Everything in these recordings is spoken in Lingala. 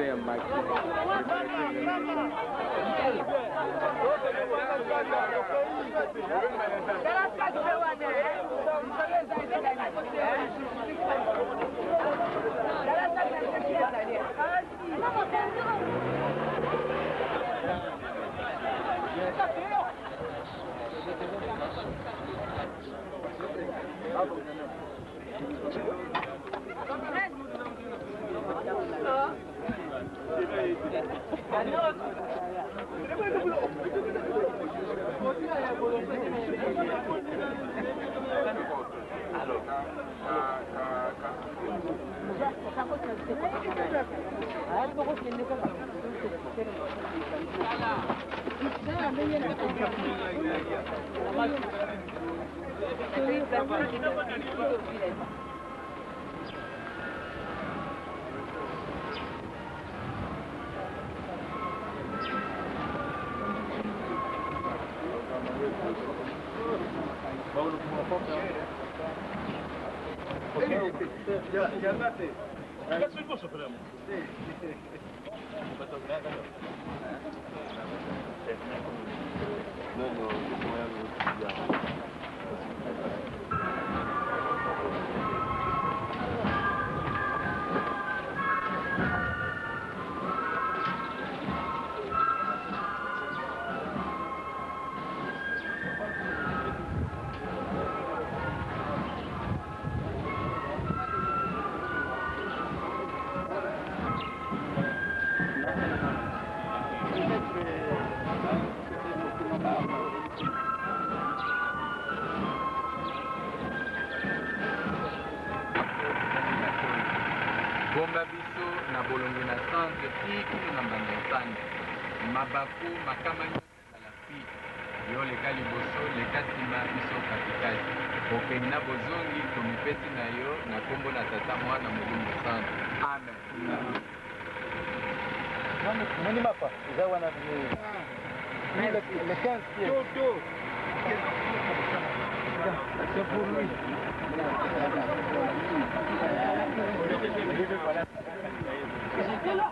ya makini. Bomba biso na bolongi na centre tiki na mbandesani mabaku makama la fi yo leka liboso leka nsima biso katikati okende na bozongi tomipesi na yo na kombo na tata mwana molimo centre amen. Moni mapa eza wana le 15 pieds. C'est pour lui. J'étais là.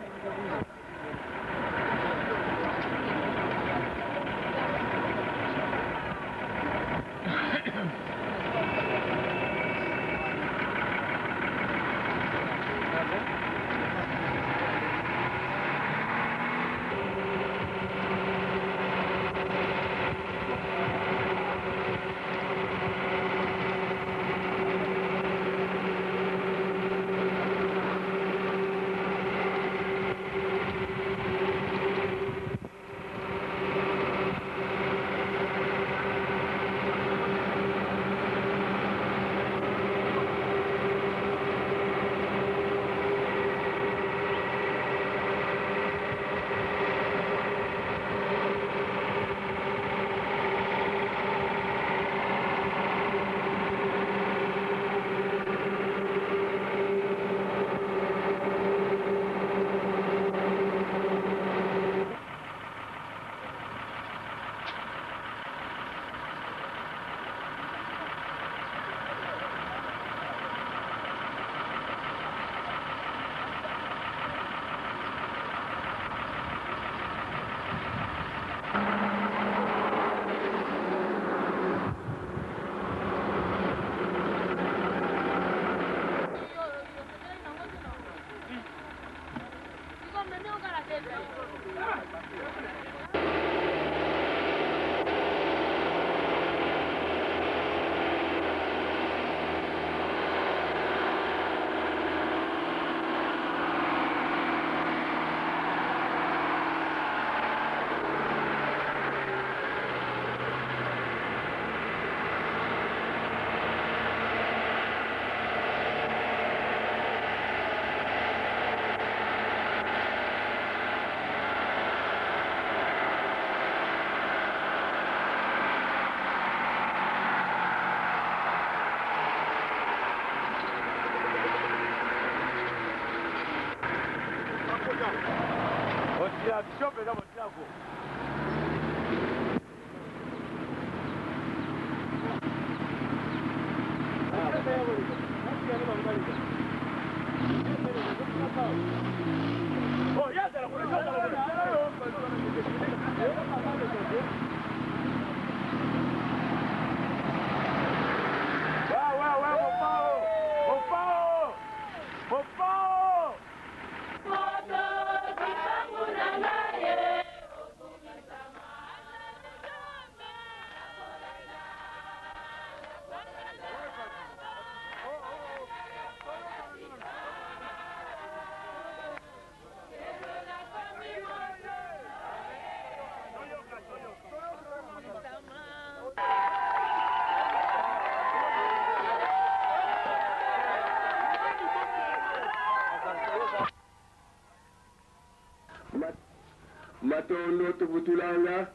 matondo tubutulanga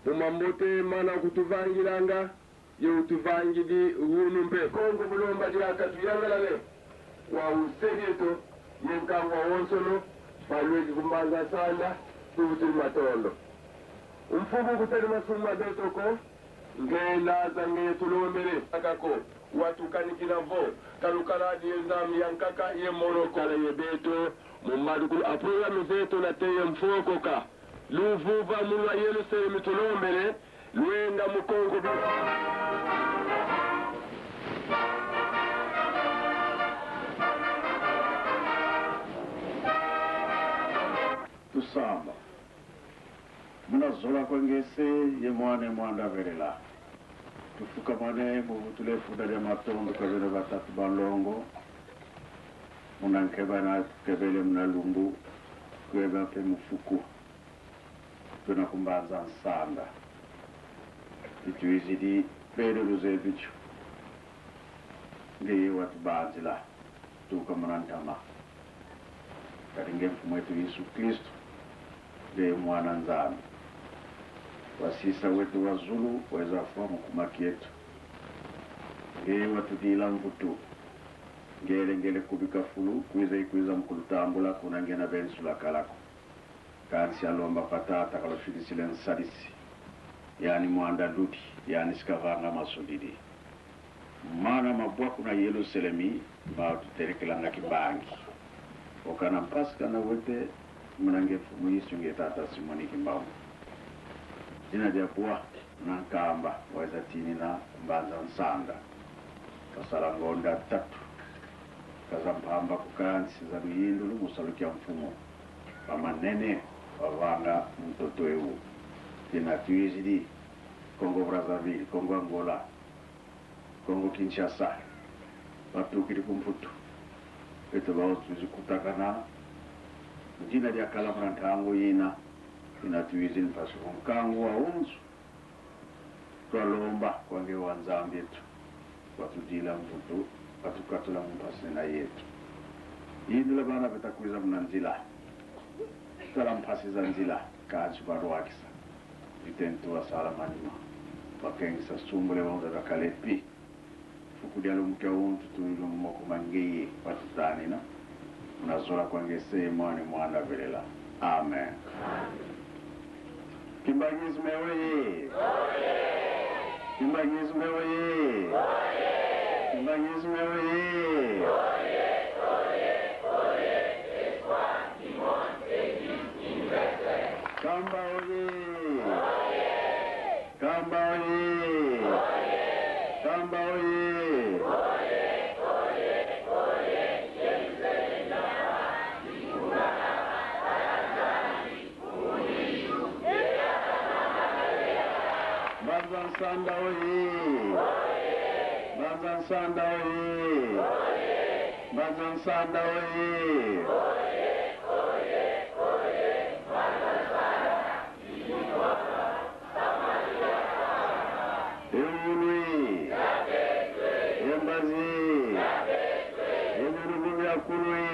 umambote mana kutuvangilanga ye utuvangili uhunu mpe kongo bulomba diakatuyangalabe wa usegeto yenkangwa wonsono balweki kumbanza sanda tubutuli matondo umfubu kutali masuma dotoko ngelaza ngetulombele akako watukanikila vo kalukaladi yenzami yankaka ye morokala ye beto mumadukulu aprogramu zetu na teye mfokoka luvuva mulwa yelu sele mitulombele lwenda mukongo tusamba munazola kwengese ye mwane mwanda velela tufukamane muvutule fuda lya matondo kavene batatu balongo munankebana kebele munalumbu kweba pe mufuku tuna kumbanza nsanda ituizidi bede luzevichu ndi watu banzila tuka munantama karinge mfumu wetu Yesu Kristo ndiye mwana nzami wasisa wetu wa Zulu weza famu kumaki yetu ndiye watu dila mvutu ngele kubika fulu kuiza mkulutambula kuna ngena bensula kalako kansi alomba patata kaloshidi silen sadisi yani mwanda luti yani skavanga masudidi mana mabwa kuna yelo selemi ba tuterekelanga kibangi okana mpaska na wete mnange fumu Yesu ngetata simoni kimbamu jina dia kuwa na kamba waweza tini na mbanza nsanda kasala ngonda tatu kazampamba kukansi za luyindulu musalukia mfumo pamanene wavanga mtoto ewu jina tuizidi Kongo Brazzaville, Kongo Angola, Kongo Kinshasa patukiri kumfutu eto bao tuzikutakana jina dia kala mrantango yina inatuizi nfasu mkangu wa unzu twalomba kwange wanzambi yetu watudila mvutu watukatula mpasine na yetu yindula bana betakuiza mnanzila tala mpasi za nzila kaanchi baruakisa vitentu wa salamanima wakengisa sumbule wanza dakalepi fukudialo mkia untu tuilu mwoko mangeye watutanina unazola kwangese mwani mwanda velela amen. Kimbangizme oye! Kimbangizme oye! Kimbangizme oye! Kamba oye! Kamba oye! Kamba oye! Sanda oye! Bazan Sanda oye! Bazan Sanda oye! Eunui! Embazi! Emurubu ya kunui!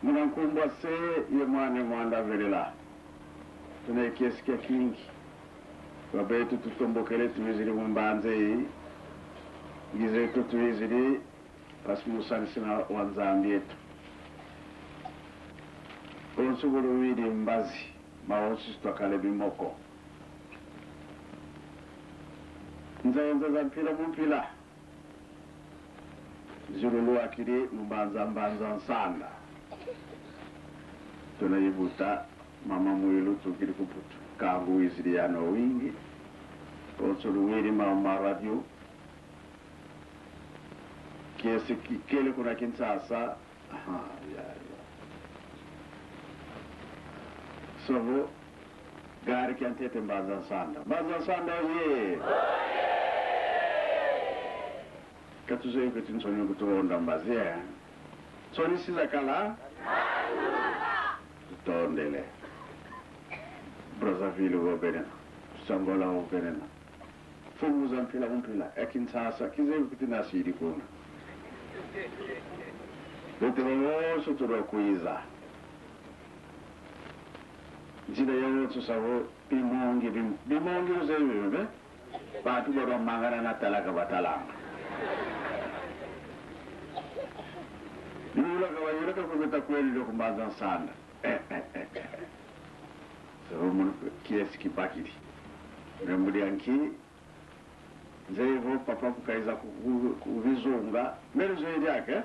Mwankumbwa se ye mwane mwanda velela tunekesikia kingi wabetu tutombokele tuwiziri mumbanze gizetu tuwiziri pasimusanisina wanzambi yetu onsubulu wili mbazi maonsi sitwakale bimoko nzayenza za mpila mumpila zilulu akili mbanza nsanda tunayibuta mama mwilu tukiri kuputu kangu wiziri ya no wingi onsulu wili mama radio kiesi kikele kuna kinsasa sobo gari kiantete mbanza nsanda ye katuzoe kutinsonyo kutuonda mbazi soni siza kala tondele Brazzaville wo benena Sangola wo benena fumu zampila umpila ekinsasa kize kutina sidi kuna Tutulowooso tulokwiza nzira yawotso sabo bimongi uzebibe bantu babamangana natalaka batalanga niulaka wayulaka kubeta kweli lokumbanza nsanda sabo mun kiesi kipakili rembulianki nzevo papa kukaiza kuvizunga mbele zoedi yake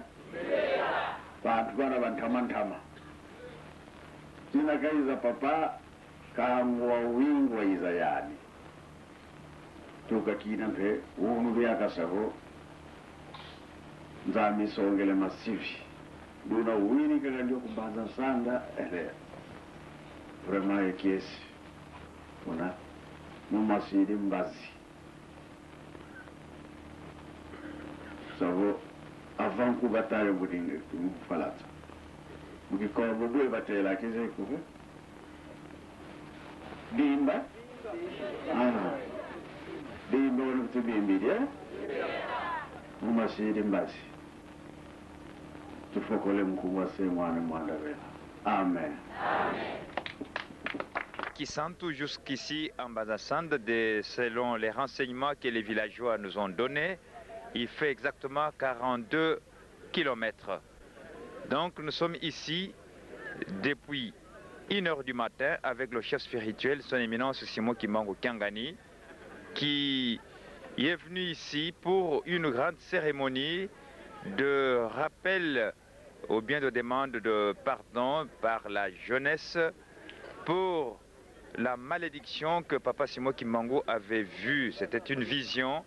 bantu bana bantama tinakaiza papa kangwa wingwa iza yani tukakina mpe unu byakasabo nzamisongele masivi duna uwini kakalio kumbanza nsanda ele vraiment ekiesi una mumasiri mbazi sabo avant kubatale budinge kumufalata mukikola budwe batela kize kuve dimba dimba wala kutubimbidia mumasiri mbazi tufokole mkubwa se mwana vela amen. Qui sont tous jusqu'ici en Banzassande, selon les renseignements que les villageois nous ont donnés, il fait exactement 42 km. Donc nous sommes ici depuis 1h du matin avec le chef spirituel, son éminence Simon Kimbangu Kiangani, qui est venu ici pour une grande cérémonie de rappel ou bien de demande de pardon par la jeunesse pour la malédiction que Papa Simon Kimbangu avait vue. C'était une vision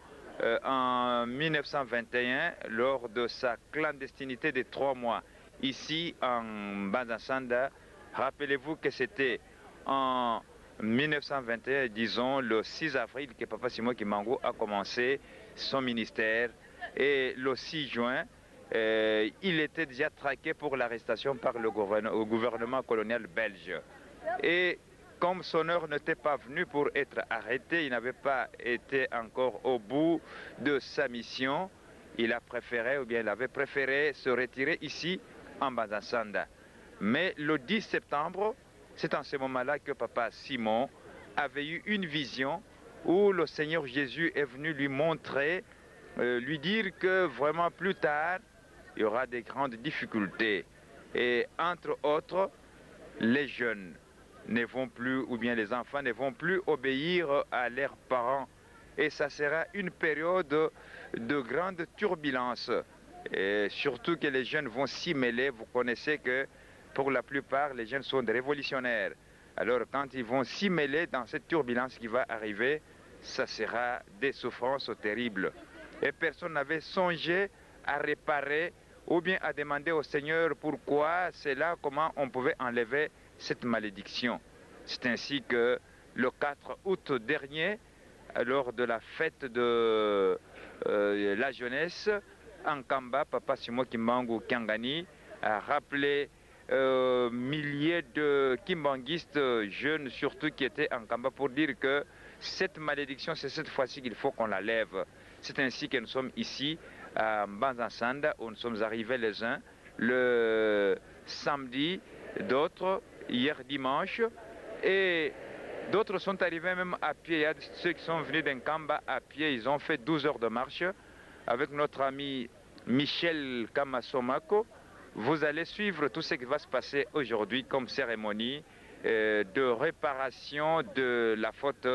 en 1921 lors de sa clandestinité de 3 mois ici en Banzassanda. Rappelez-vous que c'était en 1921, disons le 6 avril, que Papa Simon Kimbangu a commencé son ministère, et le 6 juin, il était déjà traqué pour l'arrestation par le gouvernement colonial belge. Et comme son heure n'était pas venue pour être arrêté, il n'avait pas été encore au bout de sa mission, il a préféré, ou bien il avait préféré se retirer ici en Banzassanda. Mais le 10 septembre, c'est en ce moment-là que Papa Simon avait eu une vision où le Seigneur Jésus est venu lui montrer, lui dire que vraiment plus tard, il y aura des grandes difficultés. Et entre autres, les jeunes ne vont plus, ou bien les enfants ne vont plus obéir à leurs parents. Et ça sera une période de grande turbulence. Et surtout que les jeunes vont s'y mêler. Vous connaissez que pour la plupart, les jeunes sont des révolutionnaires. Alors quand ils vont s'y mêler dans cette turbulence qui va arriver, ça sera des souffrances terribles. Et personne n'avait songé à réparer ou bien à demander au Seigneur pourquoi c'est là, comment on pouvait enlever cette malédiction. C'est ainsi que le 4 août dernier, lors de la fête de la jeunesse, en Kamba, Papa Simon Kimbangu Kiangani a rappelé milliers de kimbanguistes jeunes, surtout qui étaient en Kamba, pour dire que cette malédiction, c'est cette fois-ci qu'il faut qu'on la lève. C'est ainsi que nous sommes ici à Banzassanda, où nous sommes arrivés les uns le samedi, d'autres hier dimanche, et d'autres sont arrivés même à pied. Il y a ceux qui sont venus d'Nkamba à pied, ils ont fait 12 heures de marche avec notre ami Michel Kamasomako. Vous allez suivre tout ce qui va se passer aujourd'hui comme cérémonie de réparation de la faute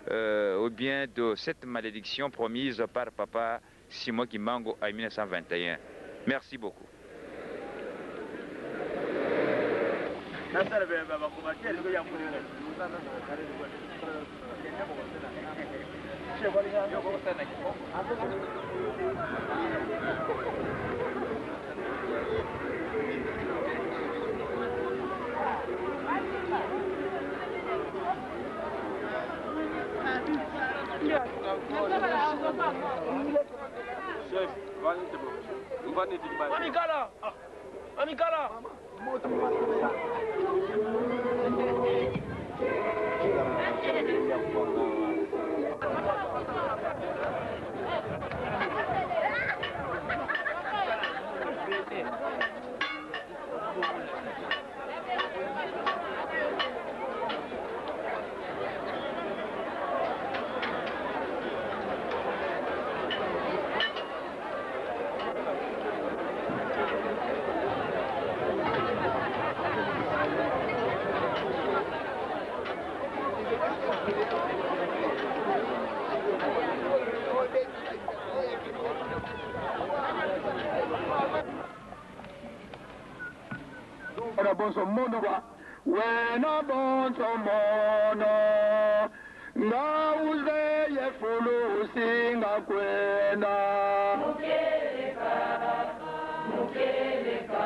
ou bien de cette malédiction promise par Papa Simon Kimbangu en 1921. Merci beaucoup. bonso mono kwa wena bonso mono nga uze yefulu singa kwena mukeleka mukeleka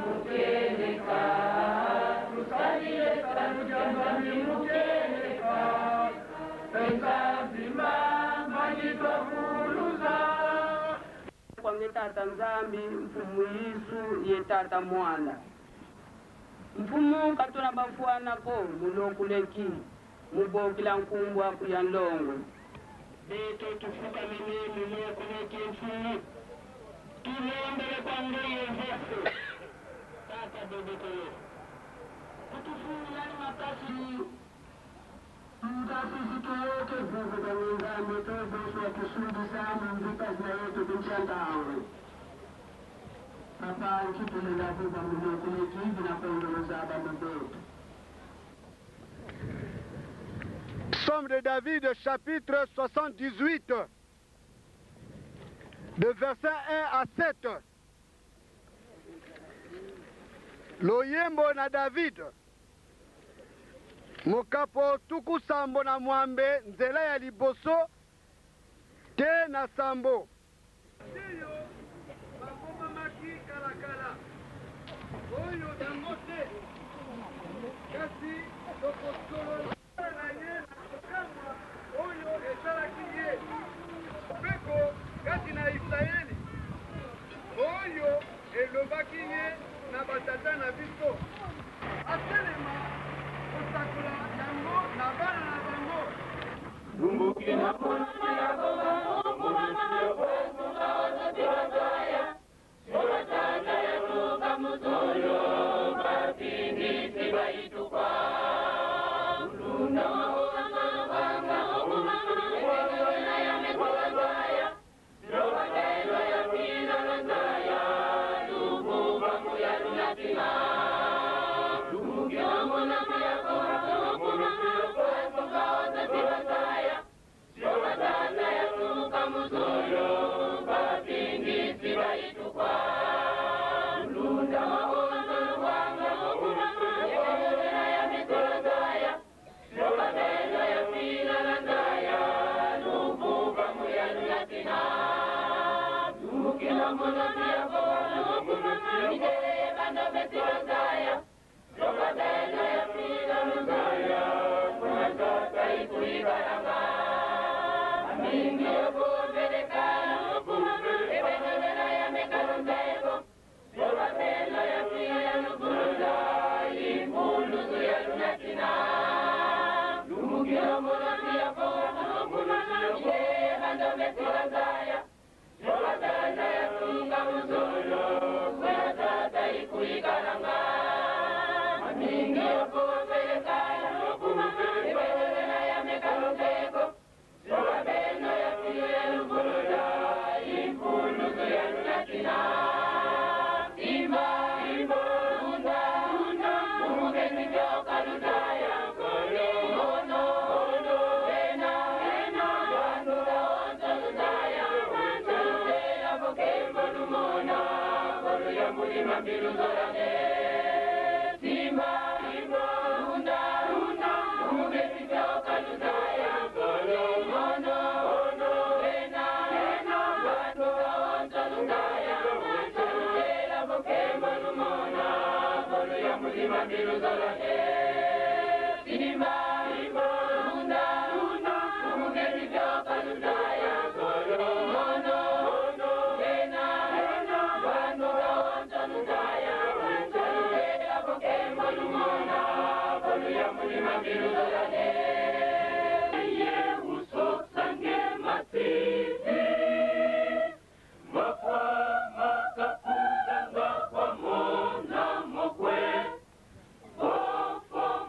mukeleka tusalileka nujambani mukeleka engazima majitwafuluza kwange tata nzambi mfumu Yesu ye tata mwana mfumu katona bafuana ko mulokuleki mubokila nkumbwa kuya ndongo beto tufuka mimi mulokuleki mfumu tulombele kwange yeveso tata bebekele kutufungilani makasi mkasi zitoyoke vuvu za nzambi toboso ya kusudi sana mvita zina yetu binchanda awe papa nkitulela vuva mulokuleki vina kongoloza abamubeto. Psaume de David, chapitre 78, de versets 1 à 7. Loyembo na David, mokapo tuku sambo na mwambe nzela ya liboso te na sambo. Tiyo, bakoma maki kalakala, oyo dangote, kasi tokosolo. Oyo esalaki ye mpeko kati na Israeli oyo elobaki ye na batata na biso atelema kosakola yango na bana na bango lumbuki na polisi ya sobatanga yatuka muzoyo bapingisi baitukwa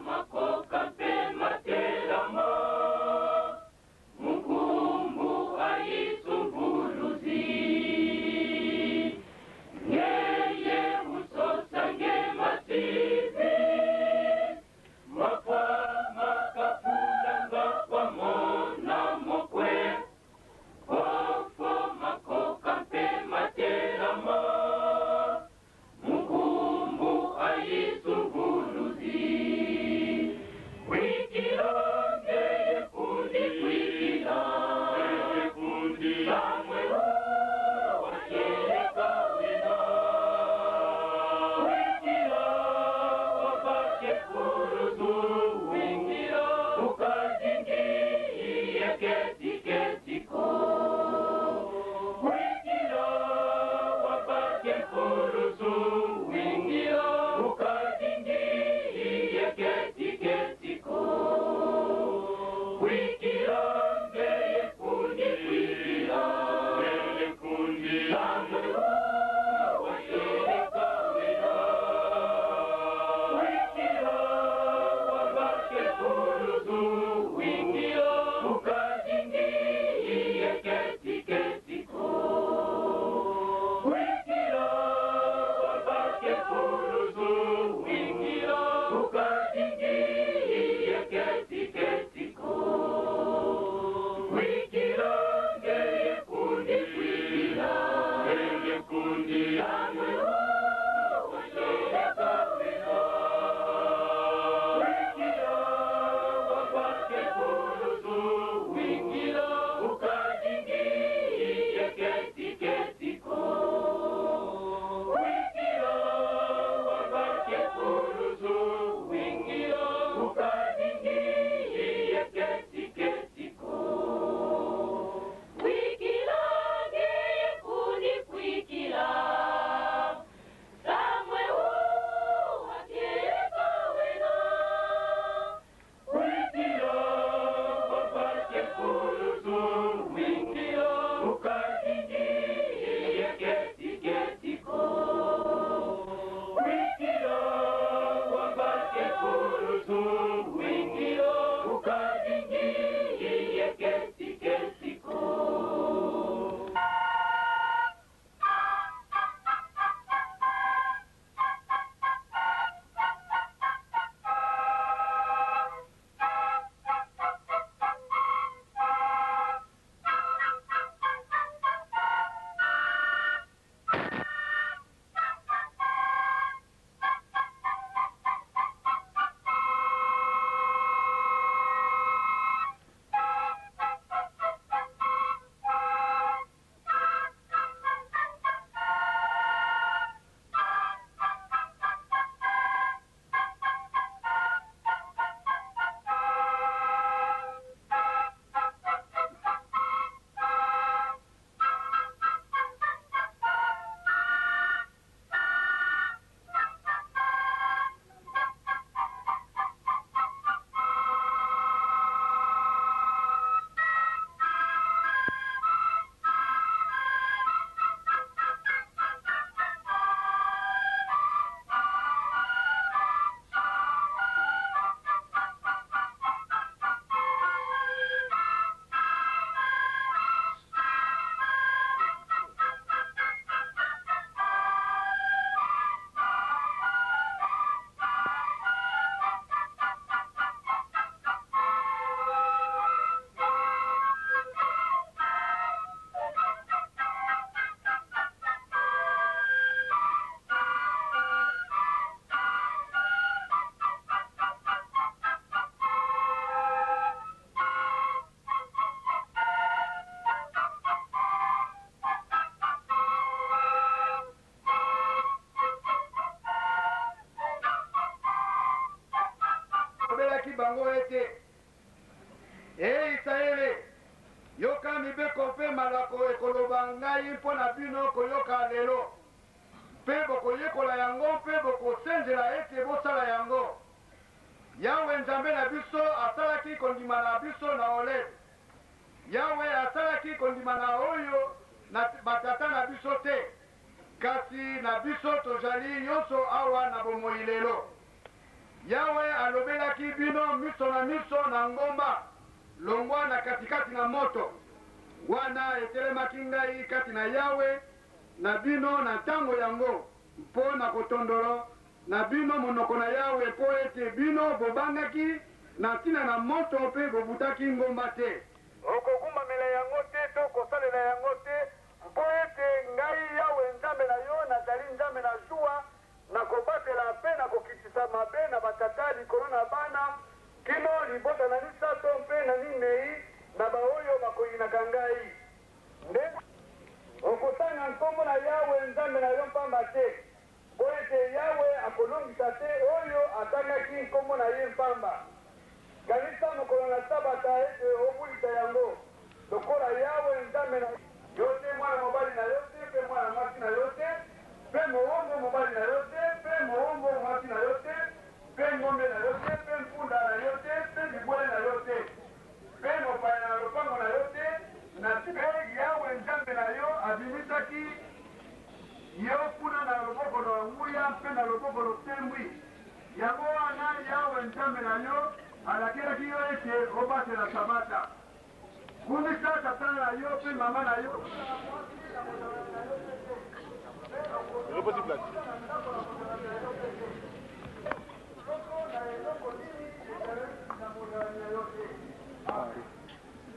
Moko asalaki bango ete Israele yoka mibeko mpe malako ekoloba ngai mpo na bino koyoka lelo mpe bokoyekola yango mpe bokosenzela ete bosala yango. Yawe nzambe na biso asalaki kondima na biso na Horeb. Yawe asalaki kondima na oyo na batata na biso te, kasi na biso tozali nyonso awa na bomoi lelo. Yawe alobelaki bino miso na miso na ngomba longwa na katikati na moto. Wana etelemaki ngai kati na Yawe na bino na ntango yango mpo na kotondolo na bino monoko na Yawe mpo ete bino bobangaki na ntina na moto mpe bobutaki ngomba te. Okokumbamela yango te to kosalela yango te mpo ete ngai Yawe nzambe na yo nazali nzambe na zuwa na kobatela mpe na kokitisa mabe na batata likolo na bana kino libota na misato mpe na minei na baoyo bakoyinaka ngai. Nde okosanga nkombo na Yawe nzambe na yo mpamba te mpo ete Yawe akolongisa te oyo atangaki nkombo na ye mpamba. Kanisa mokolo na sabata ete obulisa yango lokola Yawe nzambe na yo te mwana mobali na yo te mpe mwana mwasi na yo te mpe mowombo mobali na yo te mpe mowombo mwasi na yo te mpe ngombe na yo te mpe mpunda na yo te mpe libwele na yo te mpe mopaya na lopango na yo te na mpe Yawe nzambe na yo abimisaki yo kuna na loboko na nguya mpe na loboko lotembwi. Yango wana Yawe nzambe na yo alakelaki yo ete obatela sabata. Kumisa tata na yo mpe mama na yo.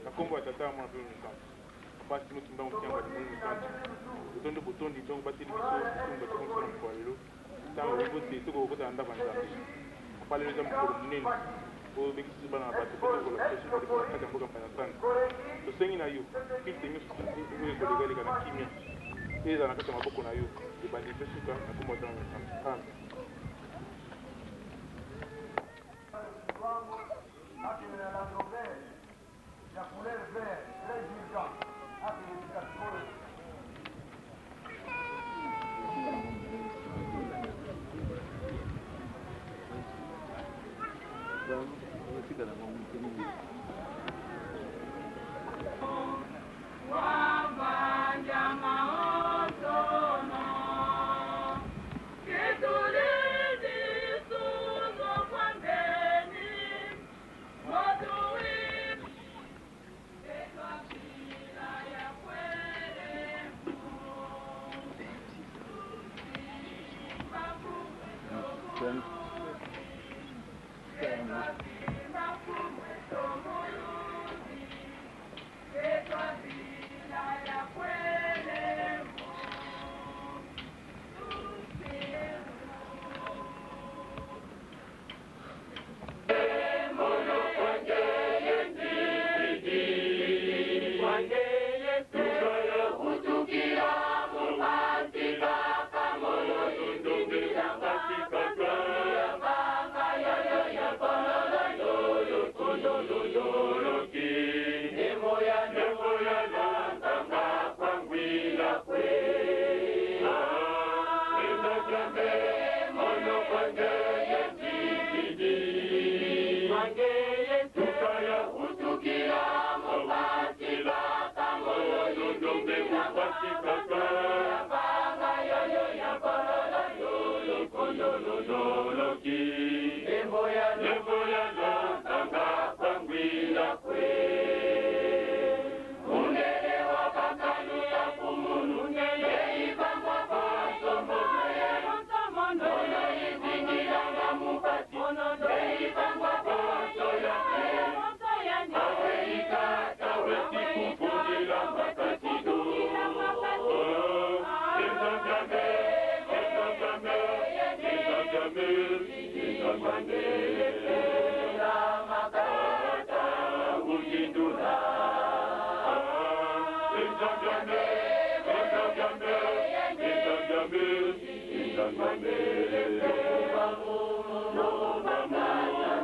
Nakombo ya tata mwana pelo nsantu. Pasi tino tumba mkianga di mungu nsantu. Botondo botondi donc bateli biso tumba tumba kwa lelo. Tango ribote toko kota anda banzambe. Apale leza mkoro munene. O bekisi bana bato ko la kesho ko la kata mboka mpana sana. To sengi na yo. Kiti nyo ko legale kana kimia. Eza na kata maboko na yo. Ebandi pesuka na kombo ya nsantu. La couleur vert, très vivant,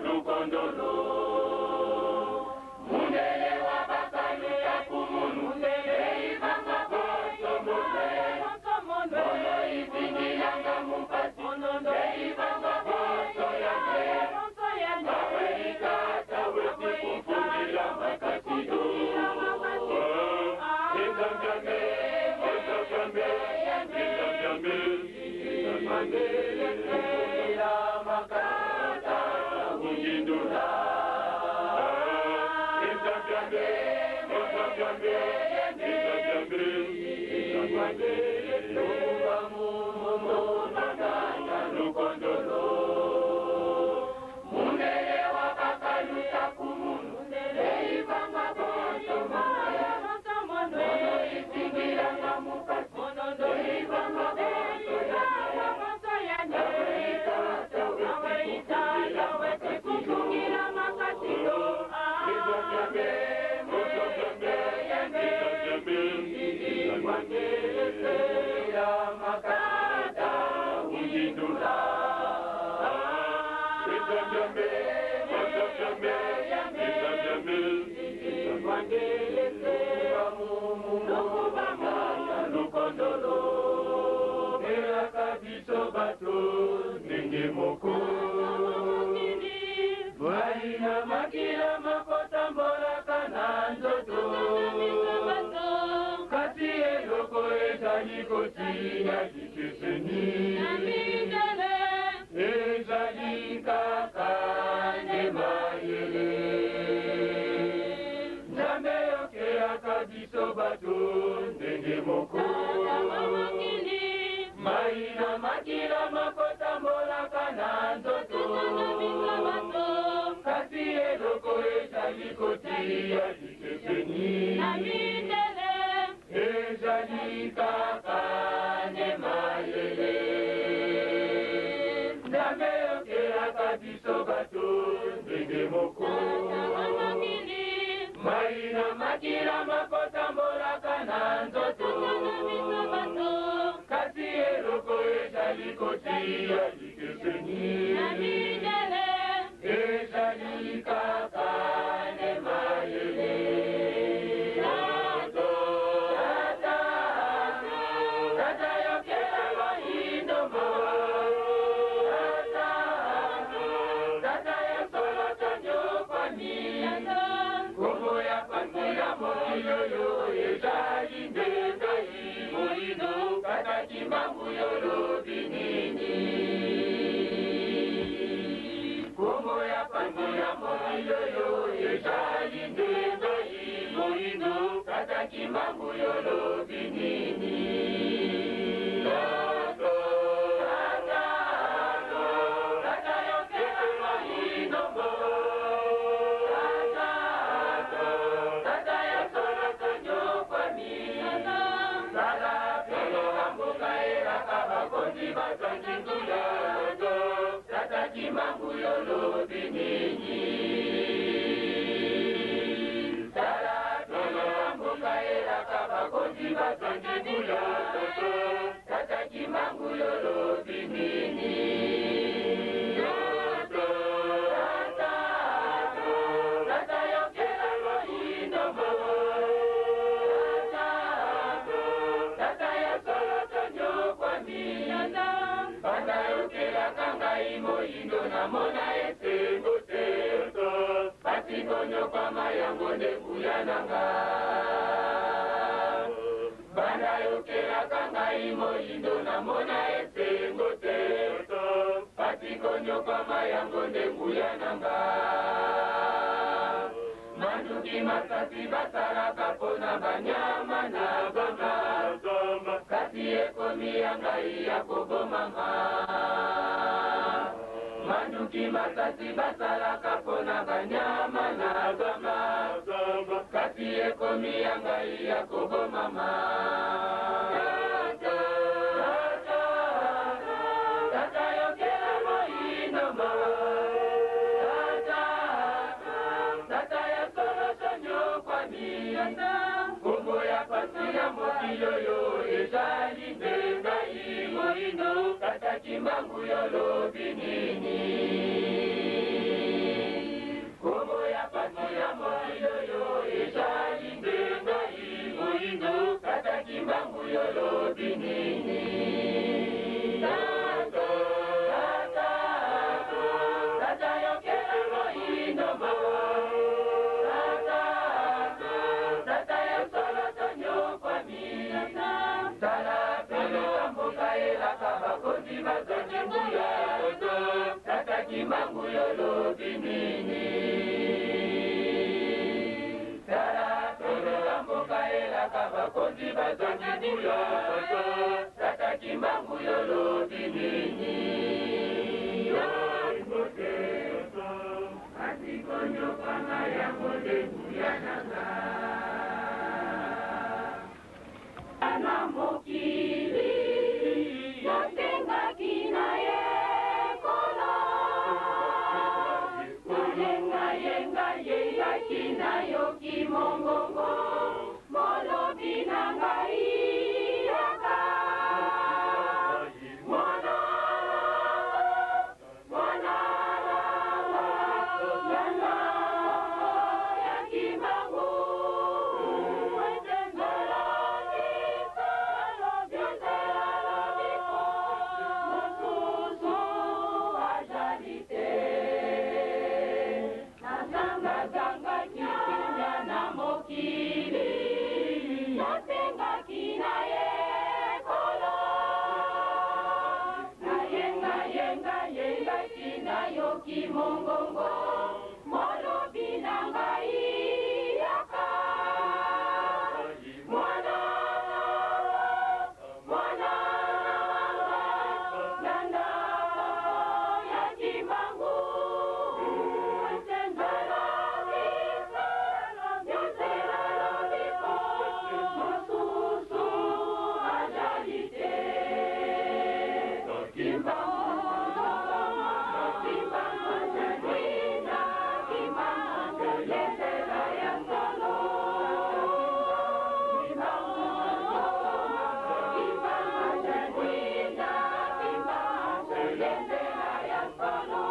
Lukondo Tara, bakonzi bazangi buya foto tata kimbangu yolobi nini yoimote asikonyo panga ya modebu ya nanga ana mokili yotenga kina ye kola yenga yenga yenga kina yo kimongongo molobi na ngai yaka mwana mwana yana ya kimangu wetengela kisalo byotela biko mususu ajalite nazanga zanga kisinya na mokili natenga kina ye kolo na yenga yenga yenga kina yo kimongongo molobi na ngai yaka mwana mwana nanda ya kimangu tengala kisala byotela biko mususu ajalite kimbangu kimbangu jadwina kimbangu letela ya solo kimbangu jadwina kimbangu letela ya solo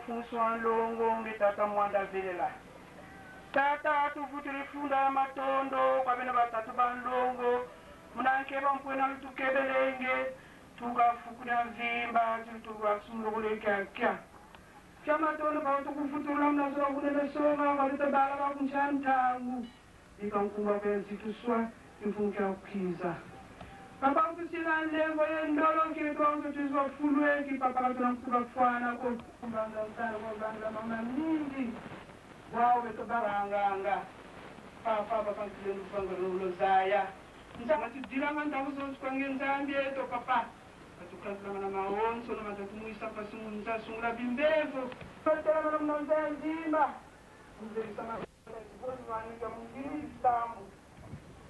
François Longo ngetata mwanda velela tata tuvutiri funda matondo kwabena batatu banlongo munanke bampwena lutukebelenge tukafukuna vimba tukasumulogole kya chamatondo pautukufutula mnasola kunene songa valitabala bakunchantangu ikankunga kwenzituswa imfunka kukiza papa kusila nlengo yendolo nkitwanzo tizwa fulweki papa katuna kutuka fwana ko kumbanga sana ko banga mama mingi wao betobaranganga papa kantile lupango lozaya nzama tidilanga ndabuzo twange nzambie to papa tukazama na maonso na matumuisa pasunza sungula bimbevo patela na mnanzima nzeli sana boni wani ya mungiri tamu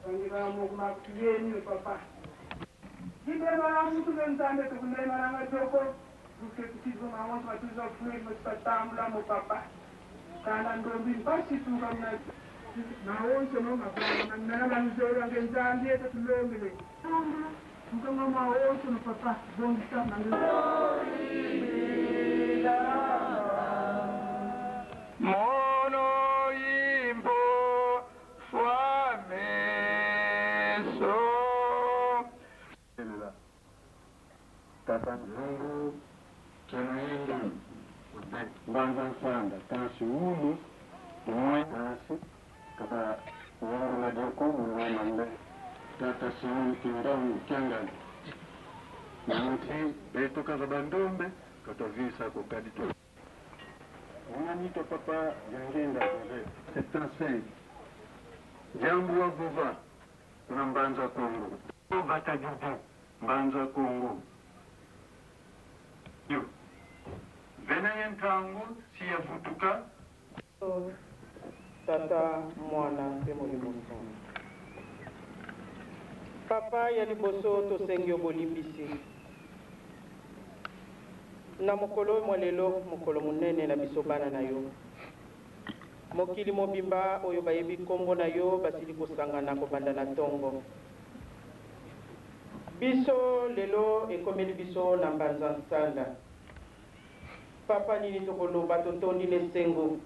ngira mo kuma kiyeni papa Dite marangu tu benzande tu kunde maranga joko duke kutizo maonso matuzo fue mutatamula mo papa kana ndombi pasi tu kamna maonso no mapana na manzoro ngenzambie tu tulongele Mkama maoso na papa bongi sana Mono imbo fuameso Tata Mungu Kenaenda Banza Sanda Tansi Ulu Mwe Tansi Kata Wangu na Joko Mwe Mande Tata Simu Kindamu Kiangani Namuti Beto Kaza Bandombe Kata Visa Kokadito Unanito Papa Jangenda Kose Setanse Jambu wa Vuva na Mbanza Kongo Bata Juju Mbanza Kongo Yo Venayen Tangu Siya Futuka Tata Mwana Pemoli Papa ya liboso to sengyo bolimbisi na mokolo mwalelo mokolo munene na bisobana na yo mokili mobimba oyo bayebi kombo na yo basili kosangana kobanda na tongo biso lelo ekomeli biso na mbanza nsanda papa nini tokoloba totondi lesengo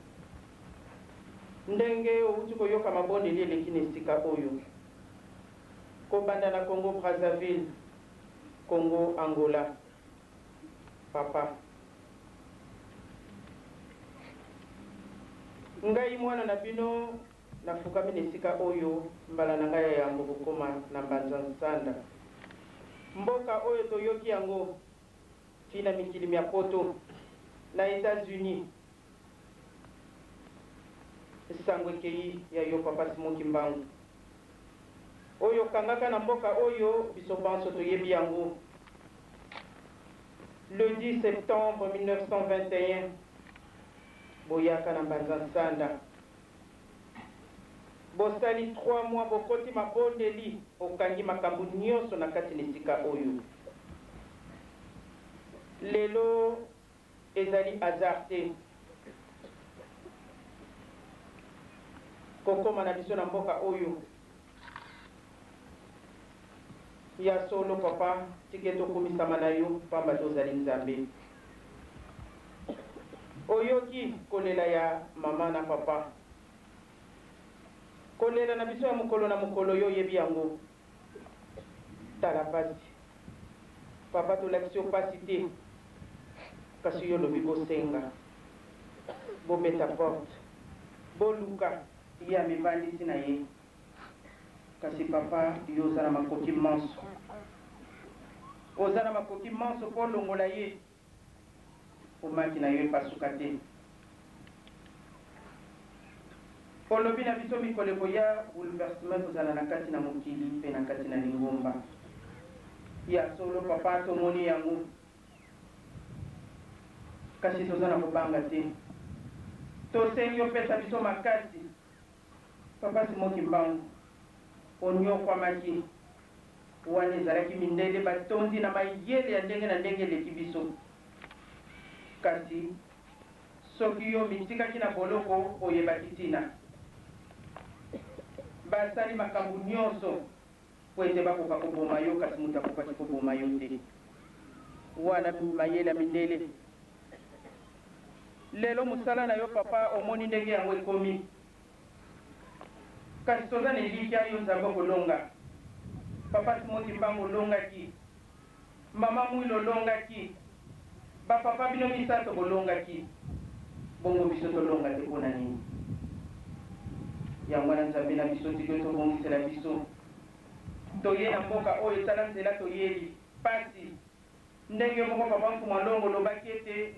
ndenge outi koyoka mabondeli eleki na esika oyo kobanda na Congo Brazzaville, Congo Angola. Papa. Ngai mwana na bino nafukami nesika oyo mbala na ngai ya mbokoma na mbanza nsanda. Mboka oyo toyoki yango tina mikili mya poto na États-Unis. Sangwe kei ya yo papa Simon Kimbangu. Oyo kangaka na mboka oyo biso banso toyebi yango le 10 septembre 1921 boyaka na mbanza nsanda bosali 3 mois bokoti mabondeli okangi makambo nyonso na kati na esika oyo lelo ezali hasard te kokoma na biso na mboka oyo ya solo papa tike tokumisama na yo pamba tozali nzambe oyoki kolela ya mama na papa kolela na biso ya mokolo na mokolo yo yebi yango tala pasi papa tolakisi yo pasi te kasi yo lobi bosenga bometa porte boluka ya mibandisi na ye kasi papa yo ozala makoki manso ozala makoki manso mpo longola ye omaki na yo epasuka te olobi na biso mikolo boya bouleversement kozala na kati na mokili mpe na kati na lingomba ya solo papa tomoni yango kasi toza na kobanga te tosengi opesa biso makasi papa Simon Kimbangu onyokwamaki wana ezalaki mindele batondi na mayele ya ndenge na ndenge eleki biso kasi soki yo mitikaki na boloko oyebaki ntina basali makambo nyonso po ete bakoka koboma yo kasi moto akokaki koboma yo te wana mayele ya mindele lelo mosala na yo papa omoni ndenge yango ekomi kasi toza na elikya yo nzambe kolonga papa Timoti Mbangu olongaki mama Mwilo olongaki bapapa bino misato bolongaki bongo biso tolonga te mpona nini yango wana nzambe na biso tiki tobongisela biso toye na mboka oyo etala nzela toyeli pasi ndenge moko papa Mfuma Longo olobaki ete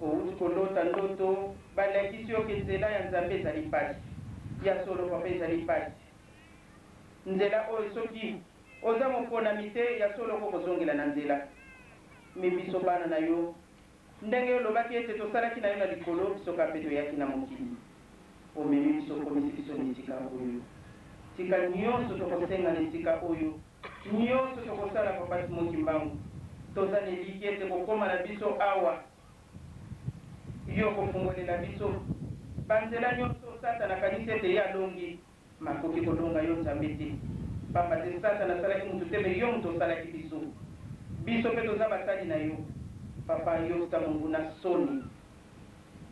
outi kolota ndoto balakisi yo ke nzela ya nzambe ezali pasi ya solo papa ezali pasi nzela oyo soki oza moponami te ya solo ko kozongela na nzela mi biso bana na yo ndenge olobaki ete tosalaki na yo na likolo biso kape toyaki na mokili omemi biso komisi biso na esika oyo tika nyonso tokosenga na esika oyo nyonso tokosala papa Timoti Mbangu toza na eliki ete kokóma na biso awa yo kofungolela biso banzela nyonso satana akanisi ete ye alongi makoki kolonga yo nzambe te pamba te satana asalaki mutu te me yo mutu osalaki biso biso mpe toza basali na yo papa yo sa mungu na soni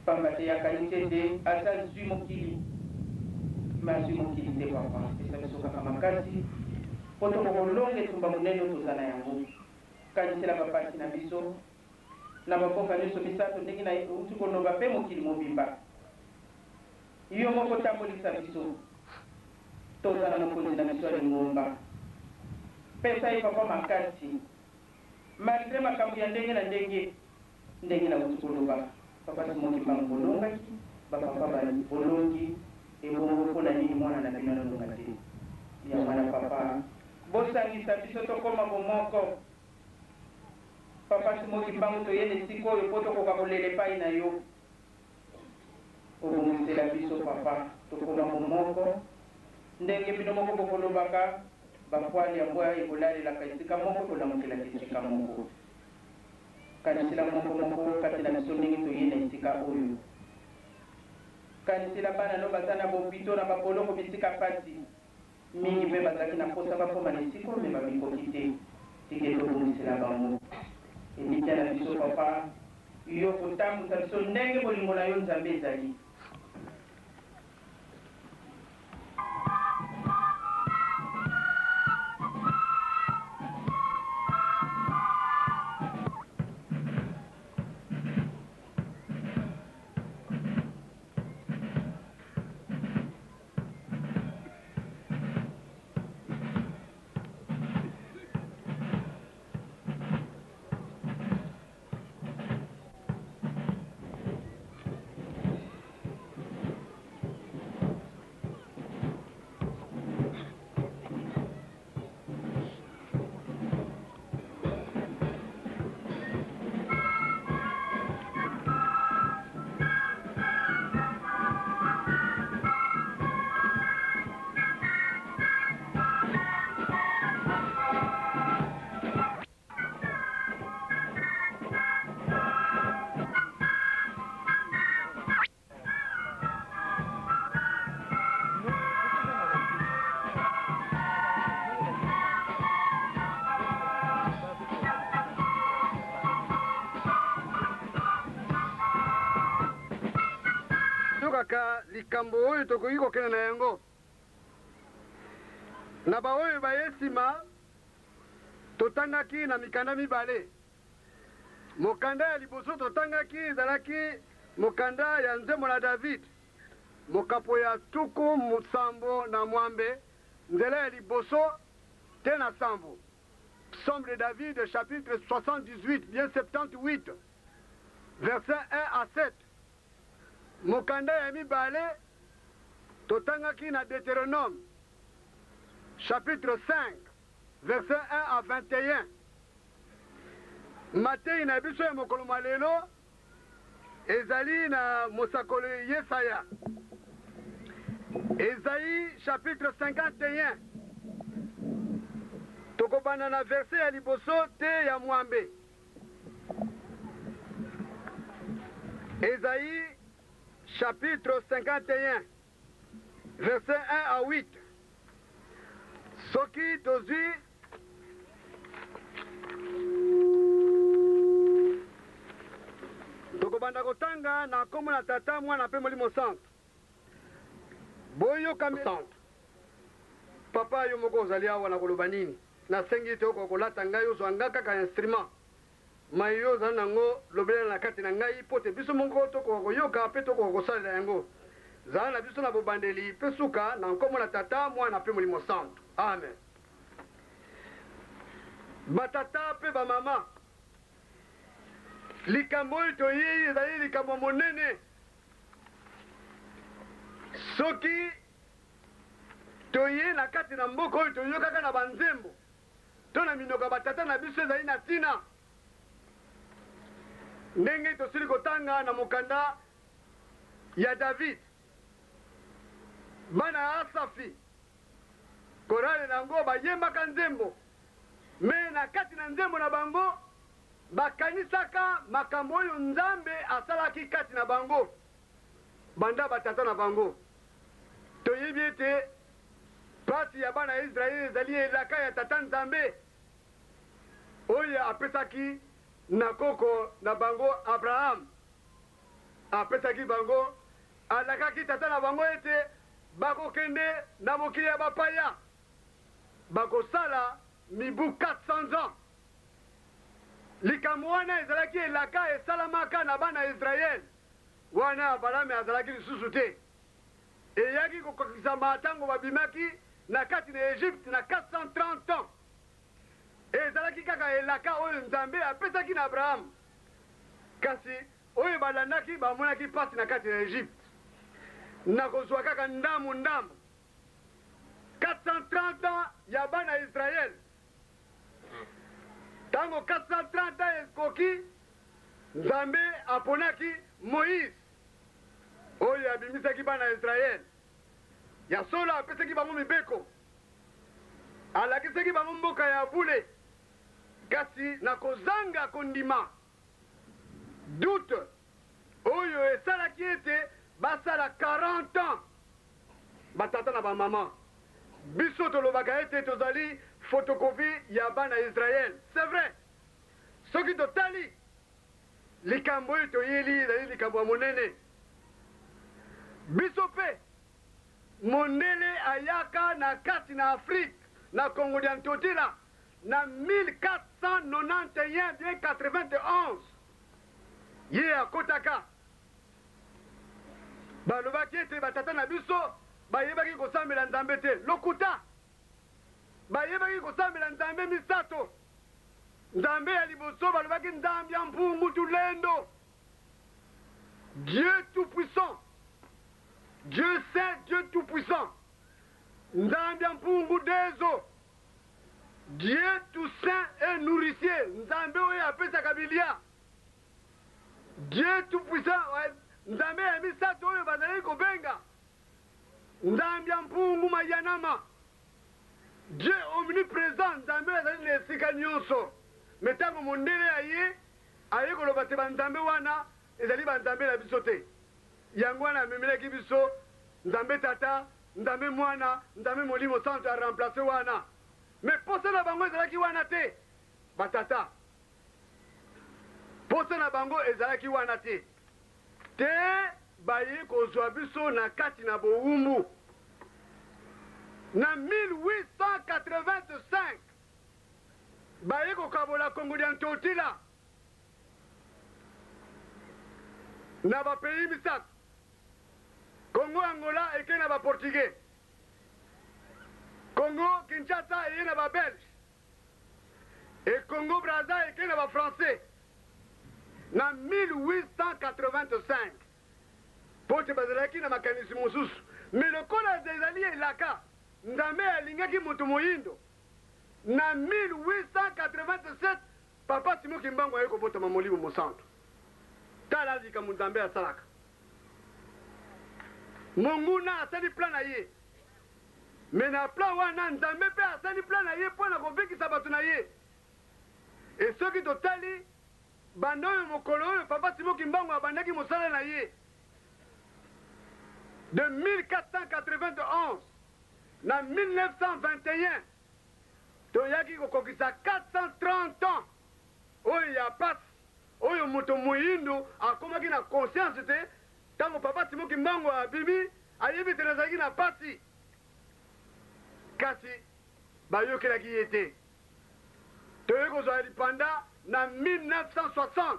pamba te akanisi ete aza zwi mokili me azwi mokili te papa pesa biso kaka makasi po tokokolonga etumba monene oyo toza na yango kanisela bapasi na biso na baboka nyonso misato ndenge na uti koloba mpe mokili mobimba yo moko tambolisa biso toza na mokonzi na biso ya lingomba pesa ye papa makasi malgré makambo ya ndenge na ndenge na uti koloba papa Timoti Mbangu bolongaki bapapa bolongi ebongo mpona nini mwana na bino alonga te ya mwana papa bosangisa biso tokóma bomoko papa Timoti Mbangu toyena esika oyo mpo tokoka kolela epai na yo obongisela biso papa tokóma bomoko ndenge bino moko bokolobaka bapwali yango ekolalelaka esika moko tolamukelaka esika moko kanisila moko kati na biso ndenge toyena esika oyo kanisila bana no baza na bopito na baboloko bisika pasi mingi mpe bazalaki na posa bakóma na esika oyo me babikoki te tike tobongisela bango elikya na biso papa yo kotambusa biso ndenge bolingo na yo nzambe ezali kaka likambo oyo tokoki kokende na yango na baoyo baye nsima totangaki na mikanda mibale mokanda ya liboso totangaki ezalaki mokanda ya nzembo na David mokapo ya tuku musambo na mwambe nzela ya liboso te na sambo Psaume de David chapitre 78 bien 78 verset 1 à 7 mokanda ya mibale totangaki na Deutéronome chapitre 5 verset 1 à 21 Matei na biso ya mokolo malelo ezali na mosakolo Yesaya Esaïe chapitre 51 tokobana na verset ya liboso te ya mwambe Esaïe chapitre 51 verset 1 à 8 soki tozwi tokobanda kotanga na kombo na tata mwana mpe molimo centre boyoka centre papa yo moko ozali awa na koloba nini nasengi te okokolata ngai ozwa nga kaka instrument mai yo ozali nango lobelela na kati na ngai mpo te biso moko tokoka koyoka mpe tokoka kosalela yango zala na biso na bobandeli mpe suka na nkombo na tata mwana mpe molimo centre amen batata mpe bamama likambo oyo toyei ezali likambo monene soki toye na kati na mboka oyo toyokaka na banzembo to na minoko ya batata na biso ezali na ntina ndenge tosili kotanga na mokanda ya david bana ya asafi korale nango bayembaka nzembo me na kati na nzembo na bango bakanisaka makambo oyo nzambe asalaki kati na bango banda batata na bango toyebi ete pasi ya bana ya israele ezali elaka ya tata nzambe oyo apesaki na koko na bango abraham apesaki bango alakaki tata na bango ete bakokende na mokili ya bapaya bakosala mibu 400 ans likambo wana ezalaki elaka esalamaka na bana ya israele wana abalame azalaki lisusu te eyaki kokokisama ntango babimaki na kati na egypte na 430 ans ezalaki kaka elaka oyo nzambe apesaki na abrahamu kasi oyo balandaki bamonaki pasi na kati na egypte na kozwa kaka ndamu 430 ans ya bana ya israele ntango 430 ans ekoki nzambe aponaki moïse oyo abimisaki bana ya israele ya solo apesaki bango mibeko alakisaki bango mboka ya bule kasi na kozanga kondima dute oyo esalaki ete basala 40 ans batata na bamama biso tolobaka ete tozali photocopie ya bana israele c'est vrai soki totali likambo oyo toyeli ezali likambo ya monene biso mpe mondele ayaka na kati na afrique na congo dia ntotila na 1491 bien 91 ye akotaka balobaki ete batata na biso bayebaki kosambela nzambe te lokuta bayebaki kosambela nzambe misato nzambe ya liboso balobaki nzambe ya mpungu tulendo Dieu tout puissant Dieu saint Dieu tout puissant nzambe ya mpungu dezo Dieu tout saint et nourricier nzambe oyo apesaka bilia Dieu tout puissant nzambe ya misato oyo bazali kobenga nzambe ya mpungu mayanama Dieu omniprésent nzambe azali na esika nyonso me ntango mondele aye koloba te banzambe wana ezali banzambe na biso te yango wana amemelaki biso nzambe tata nzambe mwana nzambe molimo centre aremplace wana me posa na bango ezalaki wana te batata posa na bango ezalaki wana te baye kozwa biso na kati na bowumbu na 1885 baye kokabola kongo dia ntotila na bapeyi misato kongo angola eke na baportugais kongo kinshasa eye na babelge e kongo braza eke na bafrançais na 1885 po te bazalaki na makanisi mosusu me lokola ezali elaka nzambe alingaki moto moyindo na 1887 papa Simon Kimbangu aye kobotama molimo mosantu tala likambo nzambe asalaka monguna asali plan na ye me na plan wana nzambe mpe asali plan na ye mpo na kobikisa bato na ye e soki totali banda oyo mokolo oyo papa Simon Kimbangu abandaki mosala na ye de 1491 na 1921 toyaki kokokisa 430 ans oyo ya pasi oyo moto moyindo akomaki na conscience te ntango papa Simon Kimbangu abimi ayebi te nazalaki na pasi kasi bayokelaki ye te toyei kozwa lipanda na 1960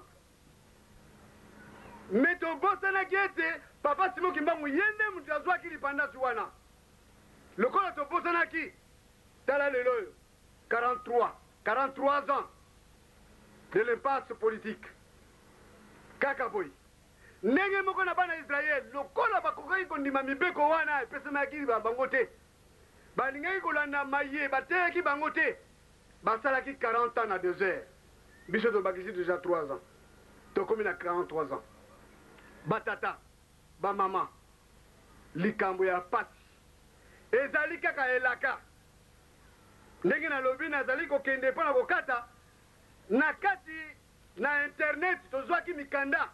me tobosanaki ete papa Simon Kimbangu ye nde moto azwaki lipanda ti wana lokola tobosanaki tala lelo oyo 43 ans de l'impasse politique kaka boy ndenge moko na bana Israel lokola bakokaki kondima mibeko wana epesamaki bango te balingaki kolanda maye bateyaki bango te basalaki 40 ans na 2 heures biso tobakisi déjà 3 ans tokomi na 43 ans batata bamama likambo ya pasi ezali kaka elaka ndenge nalobi nazali kokende mpo na kokata na kati na internet tozwaki mikanda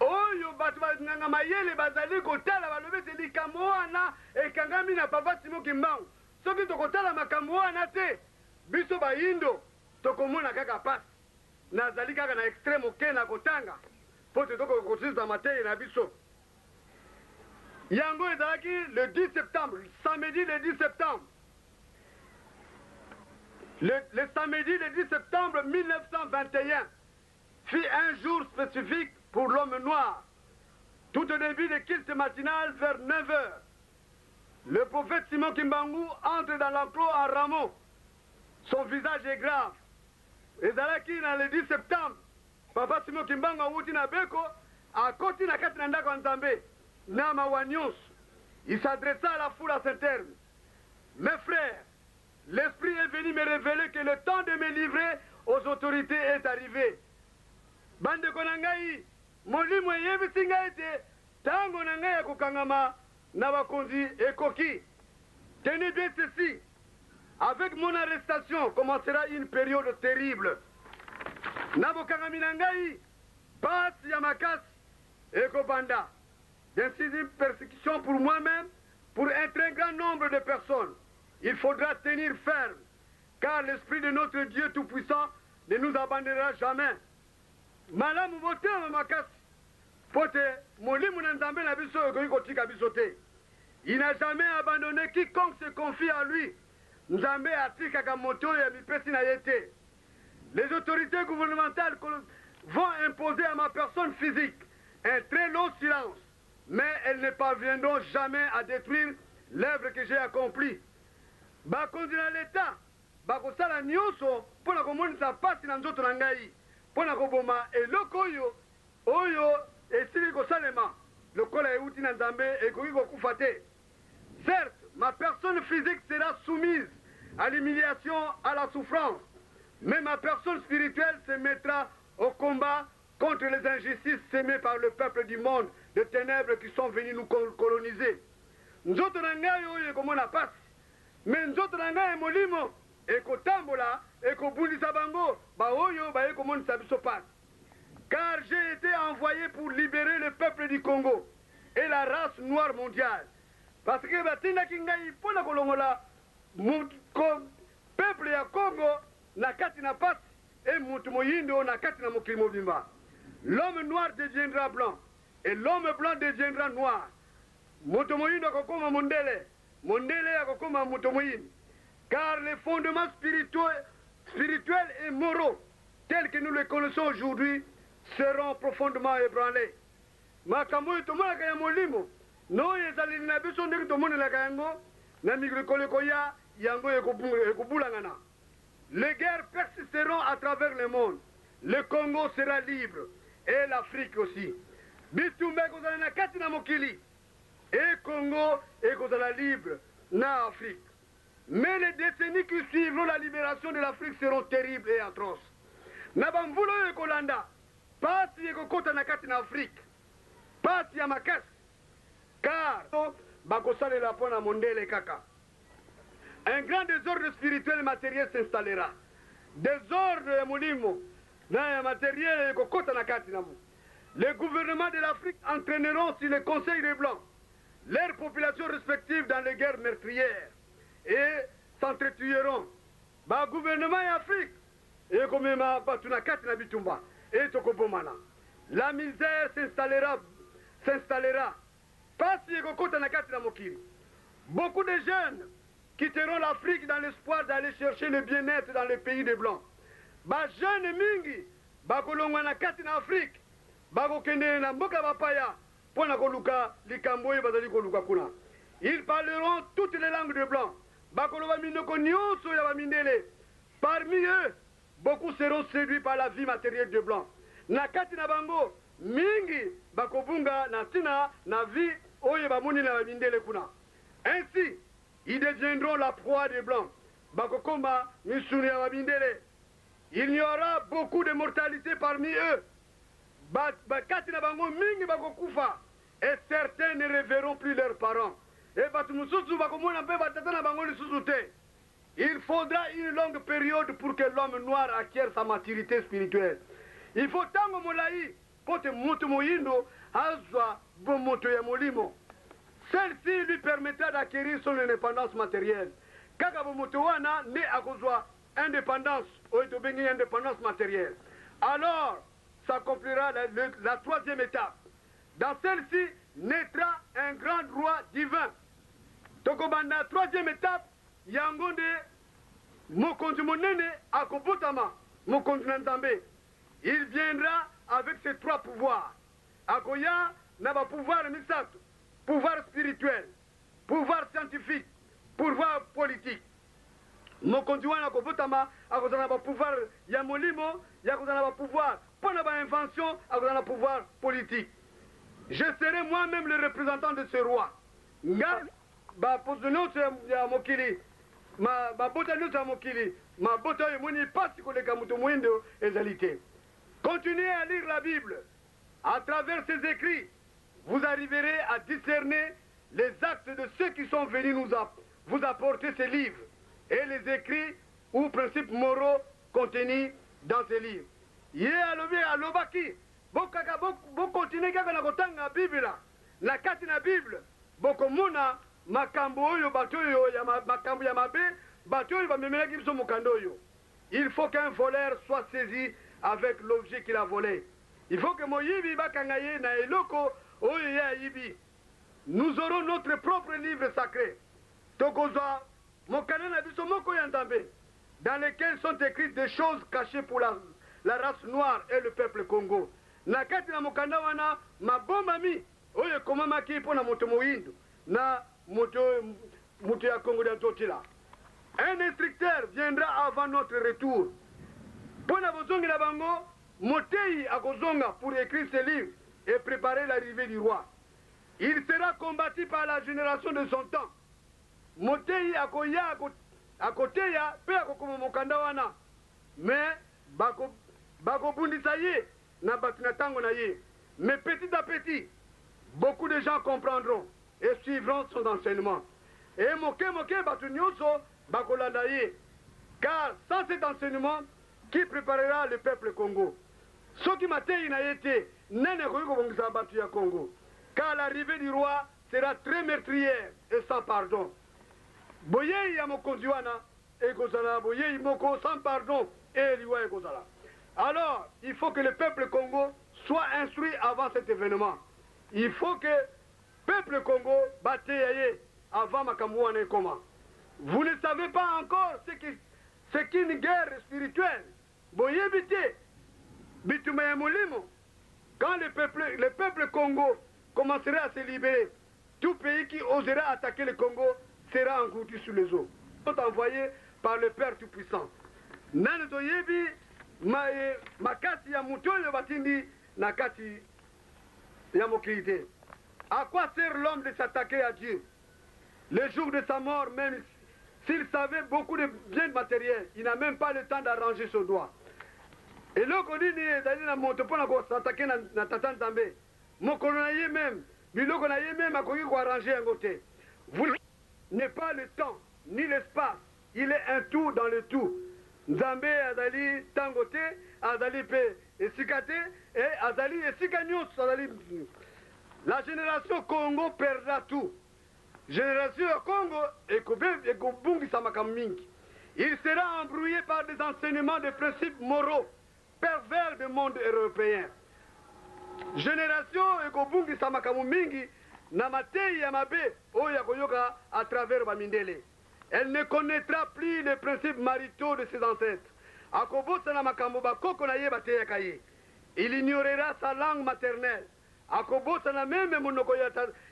oyo bato banganga mayele bazali kotala balobi ete likambo wana ekangami na papa Simon Kimbangu soki tokotala makambo wana te biso bayindo tokomona kaka pasi nazali kaka na extreme oke na kotanga mpo te tokokosisa matei na biso yango ezalaki le 10 septembre samedi le 10 septembre le samedi le 10 septembre 1921 fut un jour spécifique pour l'homme noir. Tout au début des cultes matinales vers 9 heures, le prophète Simon Kimbangu entre dans l'enclos à Rameau. Son visage est grave. Et zalaki na le 10 septembre, papa Simon Kimbangu awuti na beko, akoti na kati na ndako nzambe, na mawa nyonso. Il s'adressa à la foule à ce terme. Mes frères, l'Esprit est venu me révéler que le temps de me livrer aux autorités est arrivé. Bande konangai, molimo yebisi ngai te, tango na ngai ya kokangama na bakonzi ekoki. Tenez bien ceci, avec mon arrestation commencera une période terrible. Na bokangami na ngai, pasi ya makasi ekobanda. D'incisive persécution pour moi-même, pour un très grand nombre de personnes. Il faudra tenir ferme, car l'Esprit de notre Dieu Tout-Puissant ne nous abandonnera jamais. Malamu motema makasi, pote molimu na nzambe na biso ekoki kotika biso te. Il n'a jamais abandonné quiconque se confie à lui. Nzambe atikaka moto ya mipesi na yete. Les autorités gouvernementales vont imposer à ma personne physique un très long silence, mais elles ne parviendront jamais à détruire l'œuvre que j'ai accomplie. Bakonzi na l'État bakosala nyonso mpona komonisa pasi na nzoto na ngai mpona koboma eloko oyo esili kosalema lokola euti na nzambe ekoki kokufa te. Certes, ma personne physique sera soumise à l'humiliation, à la souffrance, mais ma personne spirituelle se mettra au combat contre les injustices sémées par le peuple du monde de ténèbres qui sont venus nous coloniser. Nzoto na ngai oyo ekomona pasi, mais nzoto na ngai molimo ekotambola ekobundisa bango baoyo baye komonisa biso pasi. Car j'ai été envoyé pour libérer le peuple du Congo et la race noire mondiale. Parce que batindaki ngai mpona kolongola peuple ya Congo na kati na pasi et mutu moyindo na kati na mokili mobimba. L'homme noir deviendra blanc et l'homme blanc deviendra noir. Mutu moyindo akokoma mondele, mondele akokoma mutu moyindo. Car les fondements spirituels et moraux tels que nous les connaissons aujourd'hui seront profondément ébranlés. Makambo tomonaka ya molimo no ezaleli na biso ndenge tomonelaka yango na mikolo koya yango ekobulangana. Les guerres persisteront à travers le monde. Le Congo sera libre et l'Afrique aussi. Bitumba ekozala na kati na mokili et Congo ekozala libre na Afrique. Mais les décennies qui suivront la libération de l'Afrique seront terribles et atroces. Na bamvulo oyo ekolanda pasi ekokota na kati na Afrique, pasi ya makasi, car bakosalela mpo na mondele kaka. Un grand désordre spirituel et matériel s'installera. Désordre ya molimo na ya matériel ekokota na kati na mo. Les gouvernements de l'Afrique entraîneront sur les conseils des Blancs leurs populations respectives dans les guerres meurtrières et s'entretueront. Ba gouvernement ya Afrique ekomema bato na kati na bitumba etokobomana. La misère s'installera pasi ekokota na kati na mokili. Beaucoup de jeunes quitteront l'Afrique dans l'espoir d'aller chercher le bien-être dans les pays des Blancs. Ba jeune mingi bakolongwa na kati na Afrique bakokende na mboka bapaya pona koluka likambo oyo bazali koluka kuna. Ils parleront toutes les langues de Blancs. Bakoloba minoko nyonso ya bamindele. Parmi eux, beaucoup seront séduits par la vie matérielle de Blancs. Na kati na bango mingi bakobunga na tina na vie oyo bamoni na bamindele kuna. Ainsi, ils deviendront la proie des Blancs. Bakokoma misuni ya bamindele. Il y aura beaucoup de mortalité parmi eux. Bakati na bango mingi bakokufa. Et certains ne reverront plus leurs parents. Et batu mususu bakomona mpe batata na bango lisusu te. Il faudra une longue période pour que l'homme noir acquiert sa maturité spirituelle. Il faut tango molai pote mutu moyindo azwa bomoto ya molimo. Celle-ci lui permettra d'acquérir son indépendance matérielle. Kaka bomoto wana ne akozwa indépendance, oitobengi indépendance matérielle. Alors, s'accomplira la troisième étape. Dans celle-ci naîtra un grand roi divin. Tokobanda troisième étape, yangonde mokonzi monene akobutama, mokonzi nzambe. Il viendra avec ses trois pouvoirs. Akoya na ba pouvoir misato, pouvoir spirituel, pouvoir scientifique, pouvoir politique. Mokonzi wana akobutama akozana ba pouvoir ya molimo, ya kozana ba pouvoir pona ba invention, akozana pouvoir politique. Je serai moi-même le représentant de ce roi. Nga ba position ya mokili, ba bota nyonso ya mokili, ma bota yemoni pasi koleka muto mwindo ezalité. Continuez à lire la Bible. À travers ces écrits, vous arriverez à discerner les actes de ceux qui sont venus vous apporter ces livres et les écrits ou principes moraux contenus dans ces livres. Ye alobi alobaki, bokaka continuer kaka na kotanga Biblia. Na kati na Bible, bokomona makambo oyo bato oyo ya makambo ya mabe, bato oyo bamemelaki biso mokando oyo. Il faut qu'un voleur soit saisi avec l'objet qu'il a volé. Il faut que moyibi bakangaye na eloko oyo ya yibi. Nous aurons notre propre livre sacré. Tokoza mokana na biso moko ya Nzambe, dans lesquels sont écrites des choses cachées pour la race noire et le peuple Congo. Na kati na mokanda wana mabomba mi oyo komamaki pona moto moyindo na moto ya Congo de Totila. Un instructeur viendra avant notre retour. Pona bozongi na bango, Motei akozonga pour écrire ce livre et préparer l'arrivée du roi. Il sera combattu par la génération de son temps. Motei akoya akoteya pe akokoma mokanda wana. Mais bakobundisa ye na batina tango na ye. Mais petit à petit, beaucoup de gens comprendront et suivront son enseignement. Et moke batu nyonso bakolanda ye. Car sans cet enseignement, qui préparera le peuple Congo? Ce qui m'a dit Congo. Car l'arrivée du roi sera très meurtrière et sans pardon. Boye yamokondiwana et Gozala, boye moko sans pardon et liwa et Gozala. Alors, il faut que le peuple Congo soit instruit avant cet événement. Il faut que le peuple Congo bataille avant Makamouane et Koma. Vous ne savez pas encore ce qu'est une guerre spirituelle. Boye bité, bitume molimo. Quand le peuple Congo commencera à se libérer, tout pays qui osera attaquer le Congo sera englouti sous les eaux. Sont envoyés par le Père Tout-Puissant. Nano yebi makati ya mutoyo batindi nakati ya mokilité. À quoi sert l'homme de s'attaquer à Dieu? Le jour de sa mort, même s'il savait beaucoup de biens matériels, il n'a même pas le temps d'arranger son doigt. Et là, on dit que s'attaquer à Tatan Zambé. Mon colonel même, biloko na ye même a connu quoi arranger un côté. Vous n'avez pas le temps, ni l'espace. Il est un tout dans le tout. Nzambe azali tangote, azali pe esikate, et azali esikanyos, azali. La génération Congo perdra tout. Génération Congo ekobungi samakamingi. Il sera embrouillé par des enseignements de principes moraux pervers du monde européen. Génération ekobungisa makambo mingi na matei ya mabe oyo ya koyoka à travers bamindele. Elle ne connaîtra plus les principes maritaux de ses ancêtres. Akobosana makambo bakoko na ye bateyaka ye. Il ignorera sa langue maternelle. Akobosana même monoko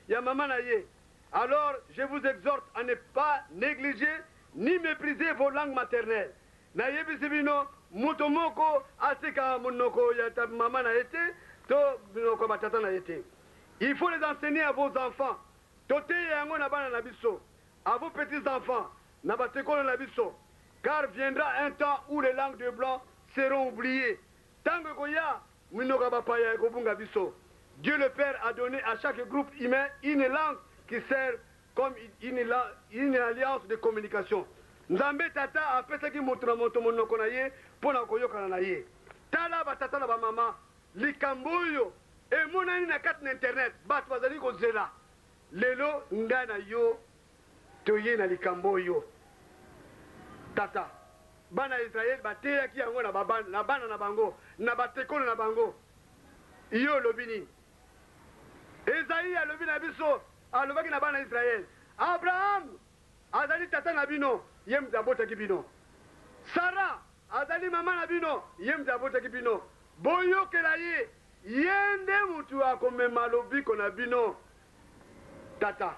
ya mama na ye. Alors, je vous exhorte à ne pas négliger ni mépriser vos langues maternelles. Na yebisi bino muto moko asika monoko ya mama na ete to monoko batata na ete. Il faut les enseigner à vos enfants. Tote yango na bana na biso. À vos petits enfants na batekolo na biso. Car viendra un temps où les langues de blanc seront oubliées. Tango koya monoko bapaya ekobunga biso. Dieu le Père a donné à chaque groupe humain une langue qui sert comme une alliance de communication. Nzambe tata apesaki moto na moto monoko na ye mpona koyokana na ye. Tala batata na bamama likambo oyo emonani na kati na internet bato bazali kozela. Lelo ngai na yo toye na likambo oyo. Tata bana Israel bateyaki yango na bana na bango na batekolo na bango. Yo lobi nini? Esaïe alobi na biso alobaki na bana Israel. Abraham azali tata na bino ye moto abotaki bino. Sara azali mama na bino ye moto abotaki bino. Boyokela ye ye nde motu akomema lobiko na bino. Tata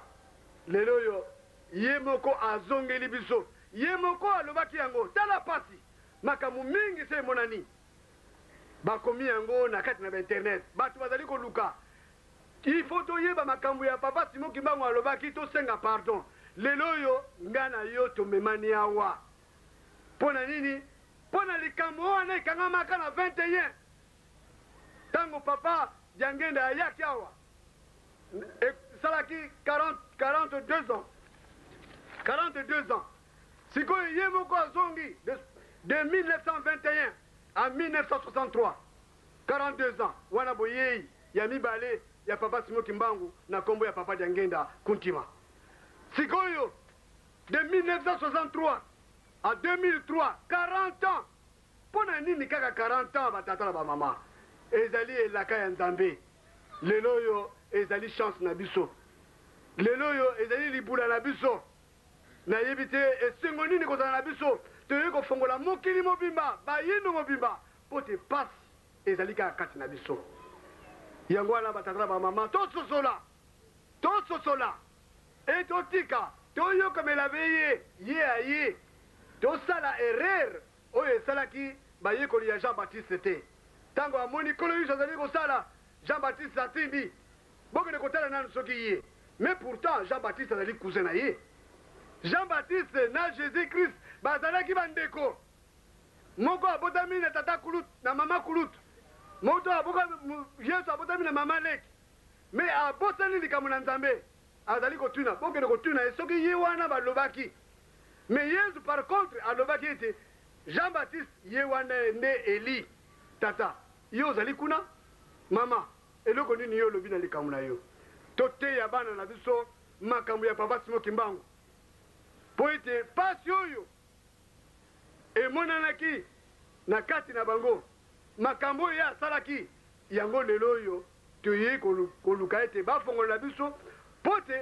lelo yo ye moko azongeli biso ye moko alobaki yango. Tala pasi makambo mingi se emonani bakomi yango na kati na internet bato bazali koluka. Il faut toyeba makambo ya papa Simon Kimbangu alobaki tosenga pardon. Lelo yo ngana yo tomemani awa. Pona nini? Pona likambo wana ikangamaka na 21. Tango papa Diangenda ayaki awa. Salaki 42 ans. 42 ans. Sikoyo ye moko azongi de 1921 à 1963. 42 ans. Wana boyei ya mibale ya papa Simon Kimbangu na kombo ya papa Diangenda Kuntima. Sikoyo de 1963 à 2003, 40 ans. Pona nini kaka 40 ans batata na ba mama. Ezali elaka ya Nzambe. Lelo yo ezali chance na biso. Lelo yo ezali libula na biso. Na yebite esengo nini kozala na biso. Toye ko fongola mokili mobimba, bayino mobimba. Pote passe ezali kaka kati na biso. Yango wana batata ba mama tososola et totika toyokomela beye ye aye tosala erreur oyo esalaki bayekoli ya Jean-Baptiste te tango amoni kolo yusu azali kosala Jean-Baptiste atindi bokende kotala nanu soki ye mais pourtant Jean-Baptiste azali cousin na ye. Jean-Baptiste na Jésus-Christ bazalaki bandeko moko abotami na tata kulut na mama kulut. Moto aboka Yesu abotami na mama leki. Mais abotani likambo na Nzambe. Azali kotuna, bokende kotuna esoki ye wana balobaki. Mais Yesu par contre alobaki ete Jean-Baptiste ye wana nde Eli. Tata, yo ozali kuna? Mama, eloko nini yo lobi na likambo na yo? Tote ya bana na biso makambo ya papa Simon Kimbangu. Po ete pasi oyo emonanaki na kati na bango. Makambo ya salaki yango lelo yo toye koluka ete bafongola biso pote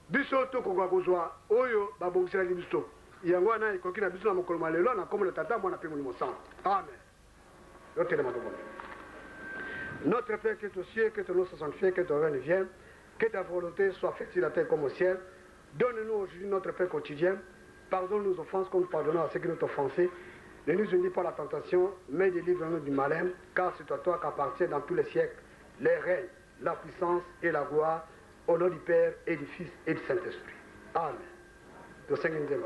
biso tokoka kozwa oyo babongiselaki biso yango wana ekoki na biso na mokolo ma lelo na kombo na tata mwana mpe molimo santo. Amen. Yotelema tobonde. Notre Père qui est aux cieux, que ton nom soit sanctifié, que ton règne vienne, que ta volonté soit faite sur la terre comme au ciel. Donne-nous aujourd'hui notre pain quotidien. Pardonne nos offenses comme nous pardonnons à ceux qui nous ont offensés. Ne nous unis pas à la tentation, mais délivre-nous du malin, car c'est à toi qu'appartient dans tous les siècles les règnes, la puissance et la gloire, au nom du Père et du Fils et du Saint-Esprit. Amen. Le Seigneur nous aime.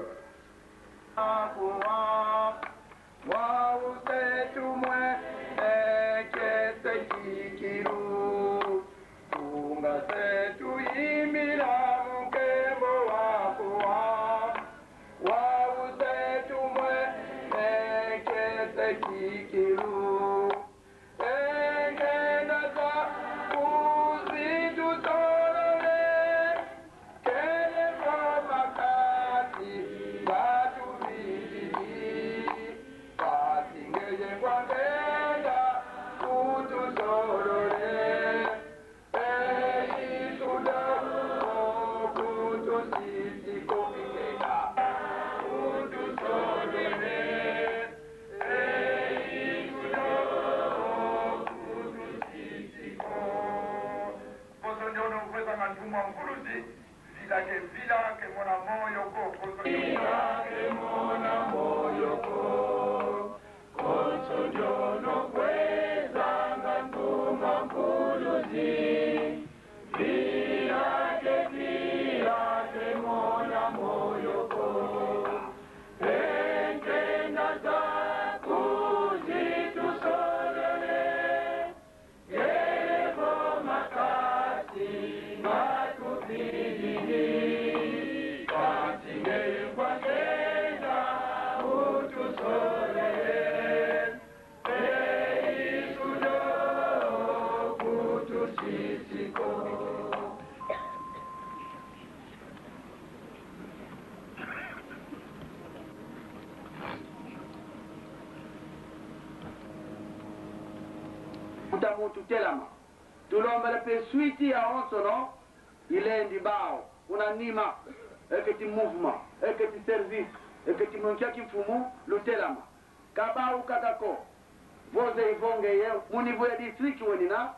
futa mutu telama tulombele pe suiti ya onsono ilendi bao unanima eketi mouvement eketi service eketi monkia kimfumu lutelama kabau kakako voze ivongeye munivu ya district wenina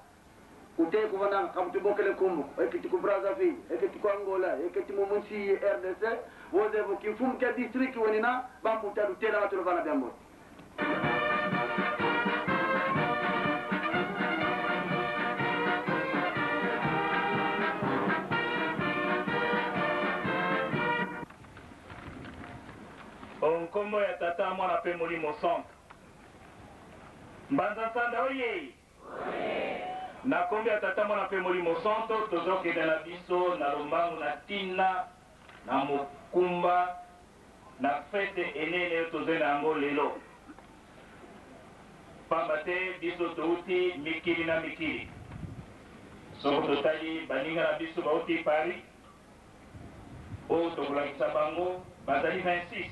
utei kuvana kamtubokele kumbu eketi ku Brazzaville eketi ku Angola eketi mumunsi RDC voze kimfumu ke district wenina bambuta lutelama tulovana byambo. Onkombo ya tata mwana pe molimo centre. Mbanza Sanda oye. Na kombi ya tata mwana pe molimo centre tozokende na biso na lombangu na tina na mokumba na fete enene tozena yango lelo. Pamba te biso touti mikili na mikili. Soko totali baninga na biso bauti Paris. O tokolakisa bango bazali 26.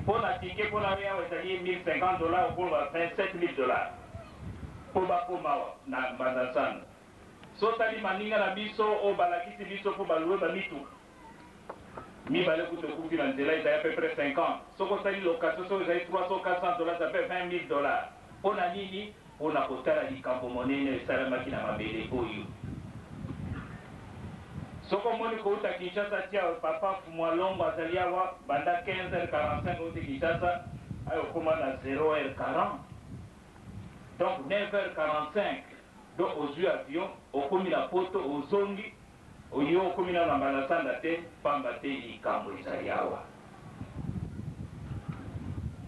Pour la ticket pour la réa, vous allez $1050 ou pour $27,000. Pour Bakomawa, na Bandasan. So tali maninga na biso, o balakisi biso pour balouer bamitu. Mi balé pour te couvrir dans le il y a à peu près 50. So ko tali location, so vous avez $300-400, ça fait $20,000. On a nini, on a kotala di kampo monene, salama kina mabele oyo. Soko moni kouta Kinshasa tia papa Fumwalongo azali awa banda 15h45 kouta Kinshasa ayo koma na 0h40 donc 9h45 donc ozwi avion okomi na poto ozongi oyo okomi na Mbanza Sanda te pamba te likambo ezali awa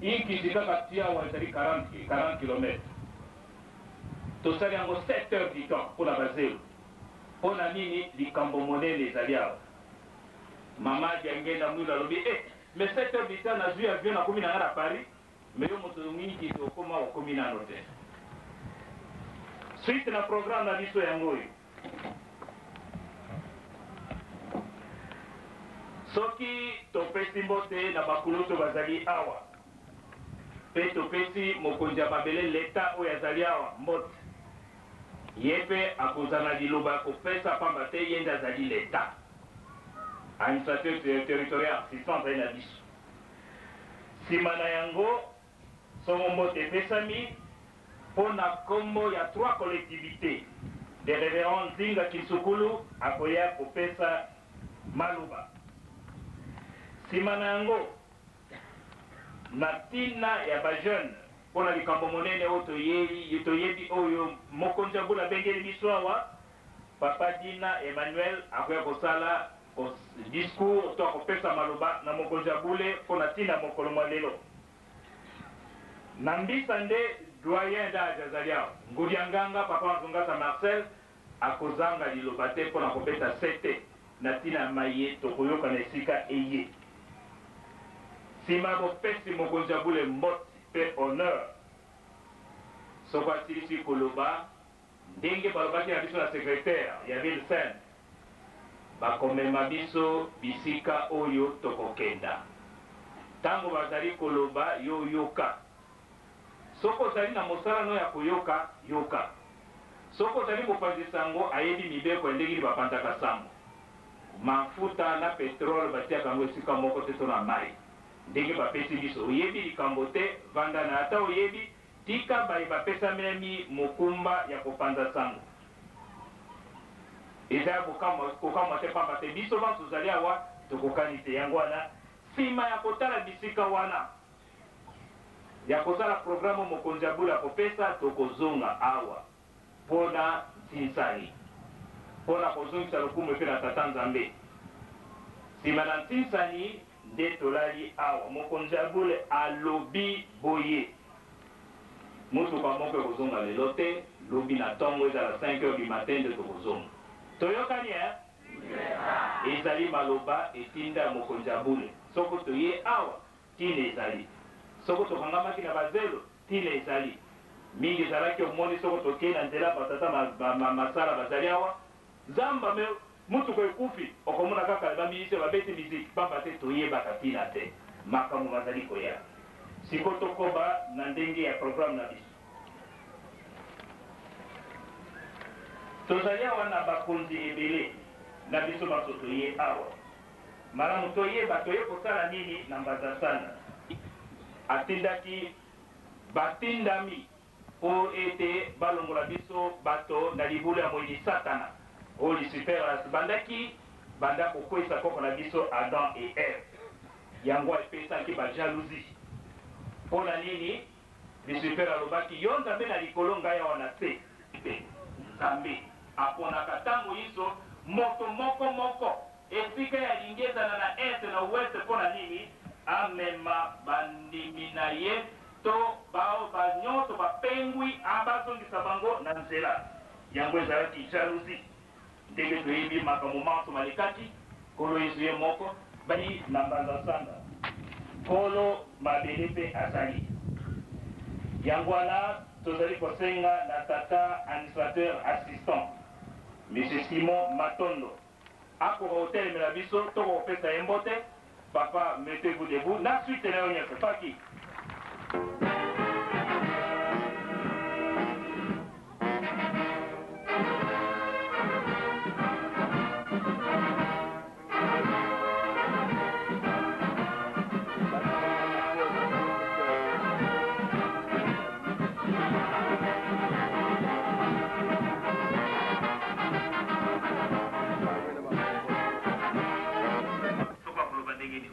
inki kaka tia awa ezali 40 km tosali yango 7h du temps pour la bazelo. On a nini likambo monene ezali awa mama diangenda mwila lobi mais 7h du temps nazwi avion nakomi na nga na Paris mais yo moto mingi tokoma okomi nano te suite na programme na biso yango oyo soki topesi mbote na bakulutu bazali awa pe topesi mokonzi ya mabele leta oyo azali awa mbote yepe akozana liloba kopesa pamba te yende azali l'État administrateur territorial assistant azali na biso nsima na yango songo mbote epesami mpo na kombo ya 3 collectivités de révérend Nzinga Kisukulu akoya kopesa maloba nsima na yango na ntina ya bajeune pour la likambo monene oyo toyebi oyo mokonzi ya mbula abengeli biso awa papa Dina Emmanuel akoya kosala discours to akopesa maloba na mokonzi ya mbule mpo na ntina mokolo mwa lelo na mbisa nde doyen d'âge azali awa ngudi ya nganga papa Nzongasa Marcel akozanga liloba te mpo na kopesa sete na ntina ya maye tokoyoka na esika eye nsima bopesi mokonzi ya mbule mboti pe honneur soko asilisi koloba ndenge balobaki na biso na secrétaire ya ville sainte bakomema biso bisika oyo tokokenda ntango bazali koloba yo yoka soko ozali na mosala no ya koyoka yoka soko ozali kopanzisa yango ayebi mibeko ya ndenge bapanzaka sango mafuta na petrole batiaka yango esika moko te to na mai ndenge bapesi biso oyebi likambo te vanda na ata oyebi tika baye bapesamemi mokumba ya kopanza sango eza kokamwa te pamba te biso banso tozali awa tokokani te yango wana nsima ya kotala bisika wana ya kosala programe mokonzi ya mbula kopesa tokozonga awa mpona ntinsani mpona kozongisa lokumu epe na tata nzambe nsima na ntinsani nde tolali awa mokonzi ya mbula alobi boye mutuka moko ekozonga lelo te lobi na ntongo ezala 5h du matin nde tokozonga toyokani ezali maloba etinda ya mokonzi ya mbula soko toye awa tina ezali soko tokangamaki na bazelo tina ezali mingi ezalaki omoni soko tokei na nzela batata masala bazali awa zamba me mutuka ekufi okomona kaka bamilise babeti miziki pamba te toyebaka tina te makambo bazali koya siko tokoba na ndenge ya programme na biso tozali awa na bakonzi ebele na biso bato toye awa malamu toyeba toye kosala nini na Mbanza-Sanda. Atindaki batindami po ete balongola biso bato na libulu ya moyini Satana oyo Lucifer bandaki banda kokwesa koko na biso Adam et Ève. Yango epesaki bajalousie. Mpo na nini Lucifer alobaki yo nzambe na likolo ngai awa na se nzambe aponaka ntango iso moto moko esika ya lingezana na este na weste mpo na nini amema bandimi na ye to bao banyonso bapengwi abazongisa bango na nzela. Yango ezalaki jalousie. Ndenge toyebi makambo manso malekaki kolo yesu ye moko bali na Mbanza-Sanda kolo mabele mpe azali. Yango wana tozali kosenga na tata administrateur assistant M. Simon Matondo akoka kotelemela biso tokopesa ye mbote. Papa, mettez-vous debout. Na suite na yo nyonso paki.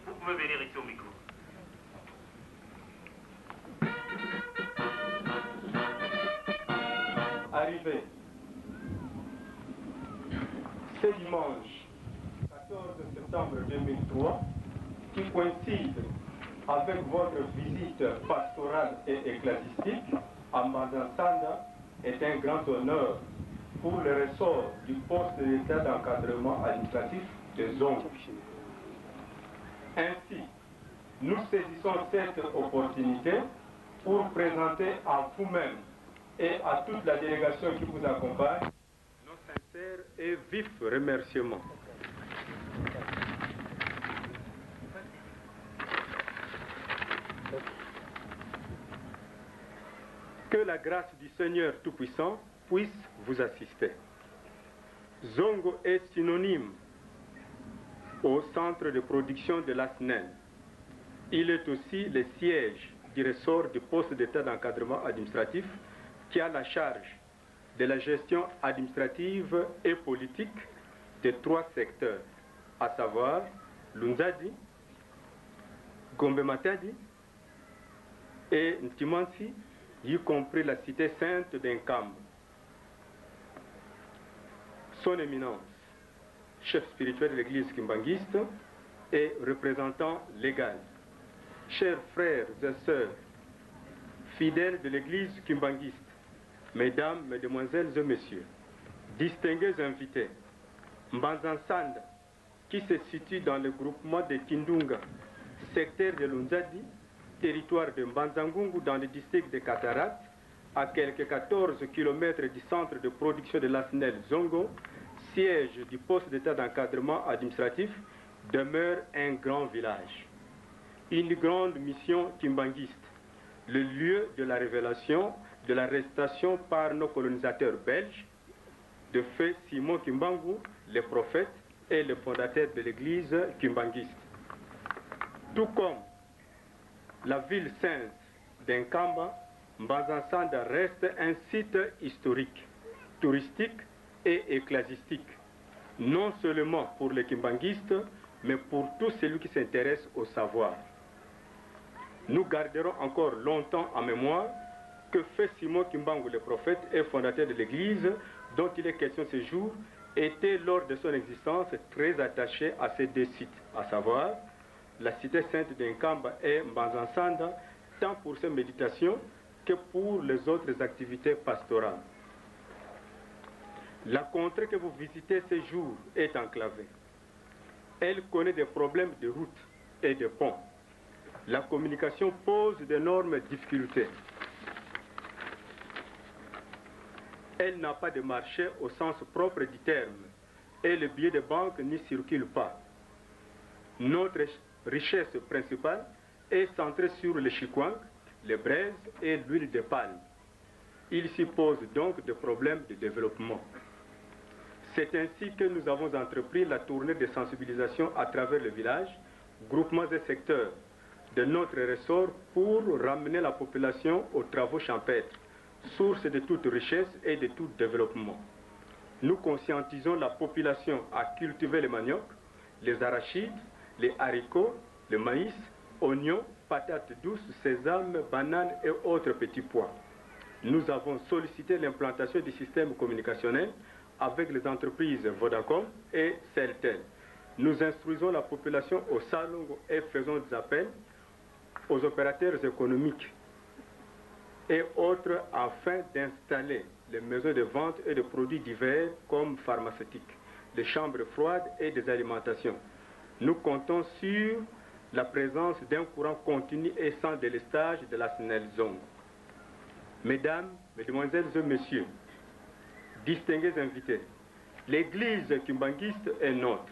Vous pouvez venir ici au micro. Arrivé ce dimanche 14 septembre 2003, qui coïncide avec votre visite pastorale et ecclésiastique à Mbanza-Sanda, est un grand honneur pour le ressort du poste de l'État d'encadrement administratif de Zongo. Ainsi, nous saisissons cette opportunité pour présenter à vous-même et à toute la délégation qui vous accompagne nos sincères et vifs remerciements. Que la grâce du Seigneur Tout-Puissant puisse vous assister. Zongo est synonyme au centre de production de la SNEL. Il est aussi le siège du ressort du poste d'État d'encadrement administratif qui a la charge de la gestion administrative et politique de 3 secteurs, à savoir Lunzadi, Gombe Matadi et Ntimansi, y compris la cité sainte d'Enkamba. Son Éminence, chef spirituel de l'église kimbanguiste et représentant légal, chers frères et sœurs, fidèles de l'église kimbanguiste, mesdames, mesdemoiselles et messieurs, distingués invités, Mbanza-Sanda, qui se situe dans le groupement de Tindunga, secteur de Lunzadi, territoire de Mbanza-Ngungu dans le district de Katarat, à quelques 14 km du centre de production de la SNEL Zongo, siège du poste d'État d'encadrement administratif, demeure un grand village. Une grande mission kimbanguiste, le lieu de la révélation de l'arrestation par nos colonisateurs belges de feu Simon Kimbangu, le prophète et le fondateur de l'église kimbanguiste. Tout comme la ville sainte d'Enkamba, Mbanza-Sanda reste un site historique, touristique et ecclésiastique, non seulement pour les kimbanguistes, mais pour tout celui qui s'intéresse au savoir. Nous garderons encore longtemps en mémoire que fait Simon Kimbangu, le prophète et fondateur de l'église, dont il est question ce jour, était lors de son existence très attaché à ces 2 sites, à savoir la cité sainte d'Enkamba et Mbanza-Sanda, tant pour ses méditations que pour les autres activités pastorales. La contrée que vous visitez ce jour est enclavée. Elle connaît des problèmes de route et de ponts. La communication pose d'énormes difficultés. Elle n'a pas de marché au sens propre du terme et le billet de banque n'y circule pas. Notre richesse principale est centrée sur le chikwang, les braises et l'huile de palme. Il s'y pose donc des problèmes de développement. C'est ainsi que nous avons entrepris la tournée de sensibilisation à travers le village, groupements et secteurs de notre ressort pour ramener la population aux travaux champêtres, source de toute richesse et de tout développement. Nous conscientisons la population à cultiver le manioc, les arachides, les haricots, le maïs, oignons, patates douces, sésame, bananes et autres petits pois. Nous avons sollicité l'implantation du système communicationnel avec les entreprises Vodacom et Celtel. Nous instruisons la population au salon et faisons des appels aux opérateurs économiques et autres afin d'installer les maisons de vente et de produits divers comme pharmaceutiques, les chambres froides et des alimentations. Nous comptons sur la présence d'un courant continu et sans délestage de la SNELZONG. Mesdames, Mesdemoiselles et Messieurs, distingués invités, l'église kimbanguiste est nôtre.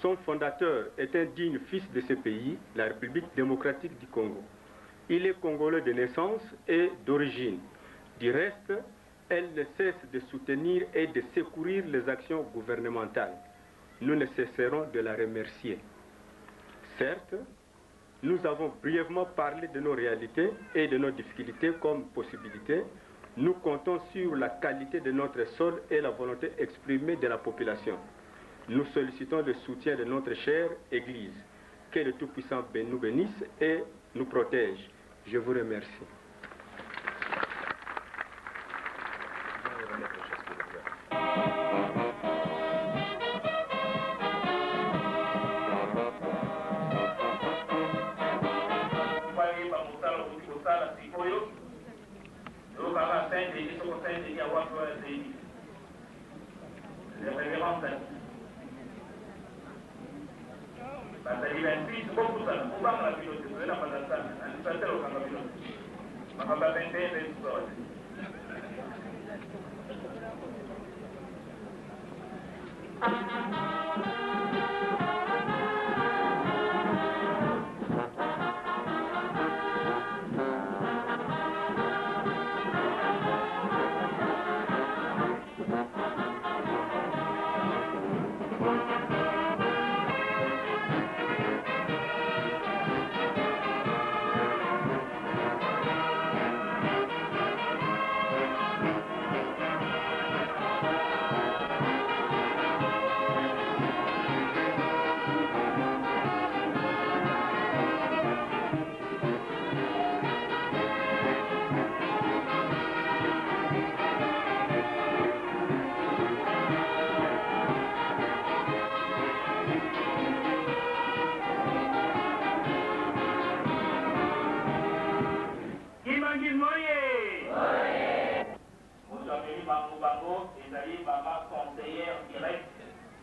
Son fondateur est un digne fils de ce pays, la République démocratique du Congo. Il est congolais de naissance et d'origine. Du reste, elle ne cesse de soutenir et de secourir les actions gouvernementales. Nous ne cesserons de la remercier. Certes, nous avons brièvement parlé de nos réalités et de nos difficultés comme possibilités. Nous comptons sur la qualité de notre sol et la volonté exprimée de la population. Nous sollicitons le soutien de notre chère Église. Que le Tout-Puissant nous bénisse et nous protège. Je vous remercie.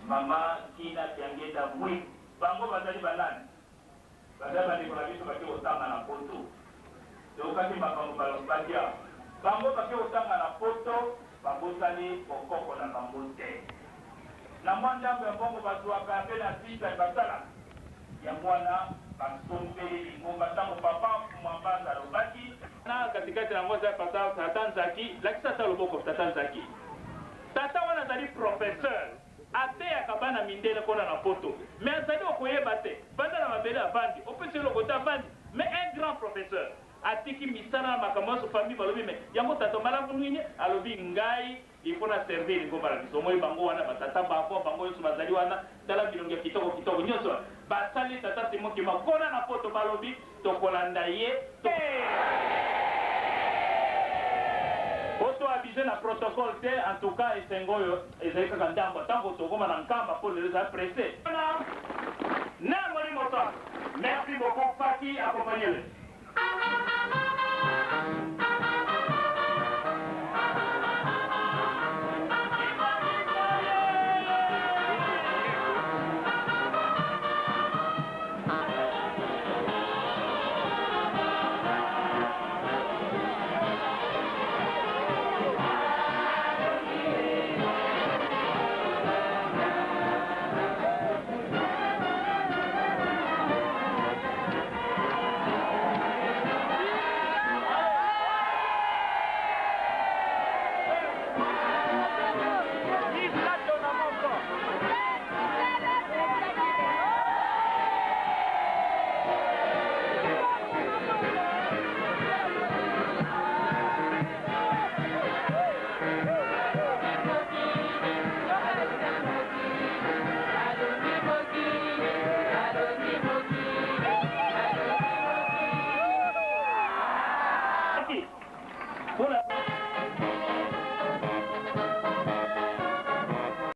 Mama Kina Tiangeda Mui, Bango Bazali Banan, Bazali Bulabiso Baki Otanga na Poto, Dokati Mabango Balampatia, Bango Baki Otanga na Poto, Bangosani Okoko na Bambote. Na mwanda ya Bongo Bazuaka Pena Pisa Basala, ya mwana Basompeli Ngomba Tango Papa Mwambaza Robaki, na katikati na ngoza Pata Tatanzaki, lakisa Taloboko Tatanzaki. Tata wana zali professeur. Ate akabana mindele kona na poto. Mais azali okoyeba te. Banda na mabele avandi. Opesi lokota avandi. Mais un grand professeur. Atiki misana na makambo so famille balobi me. Yango tata malamu nini alobi ngai ifona servir ngomba na biso. Moi bango wana batata bako bango yosu bazali wana tala bilonge kitoko kitoko nyoso. Basali tata simo kima kona na poto balobi tokolanda ye. Auto avisé na protocole te, en tout cas, et c'est ngoyo, et c'est quand on tant que comme en camp pour les apprécier. Merci beaucoup, Fati, accompagnez-le.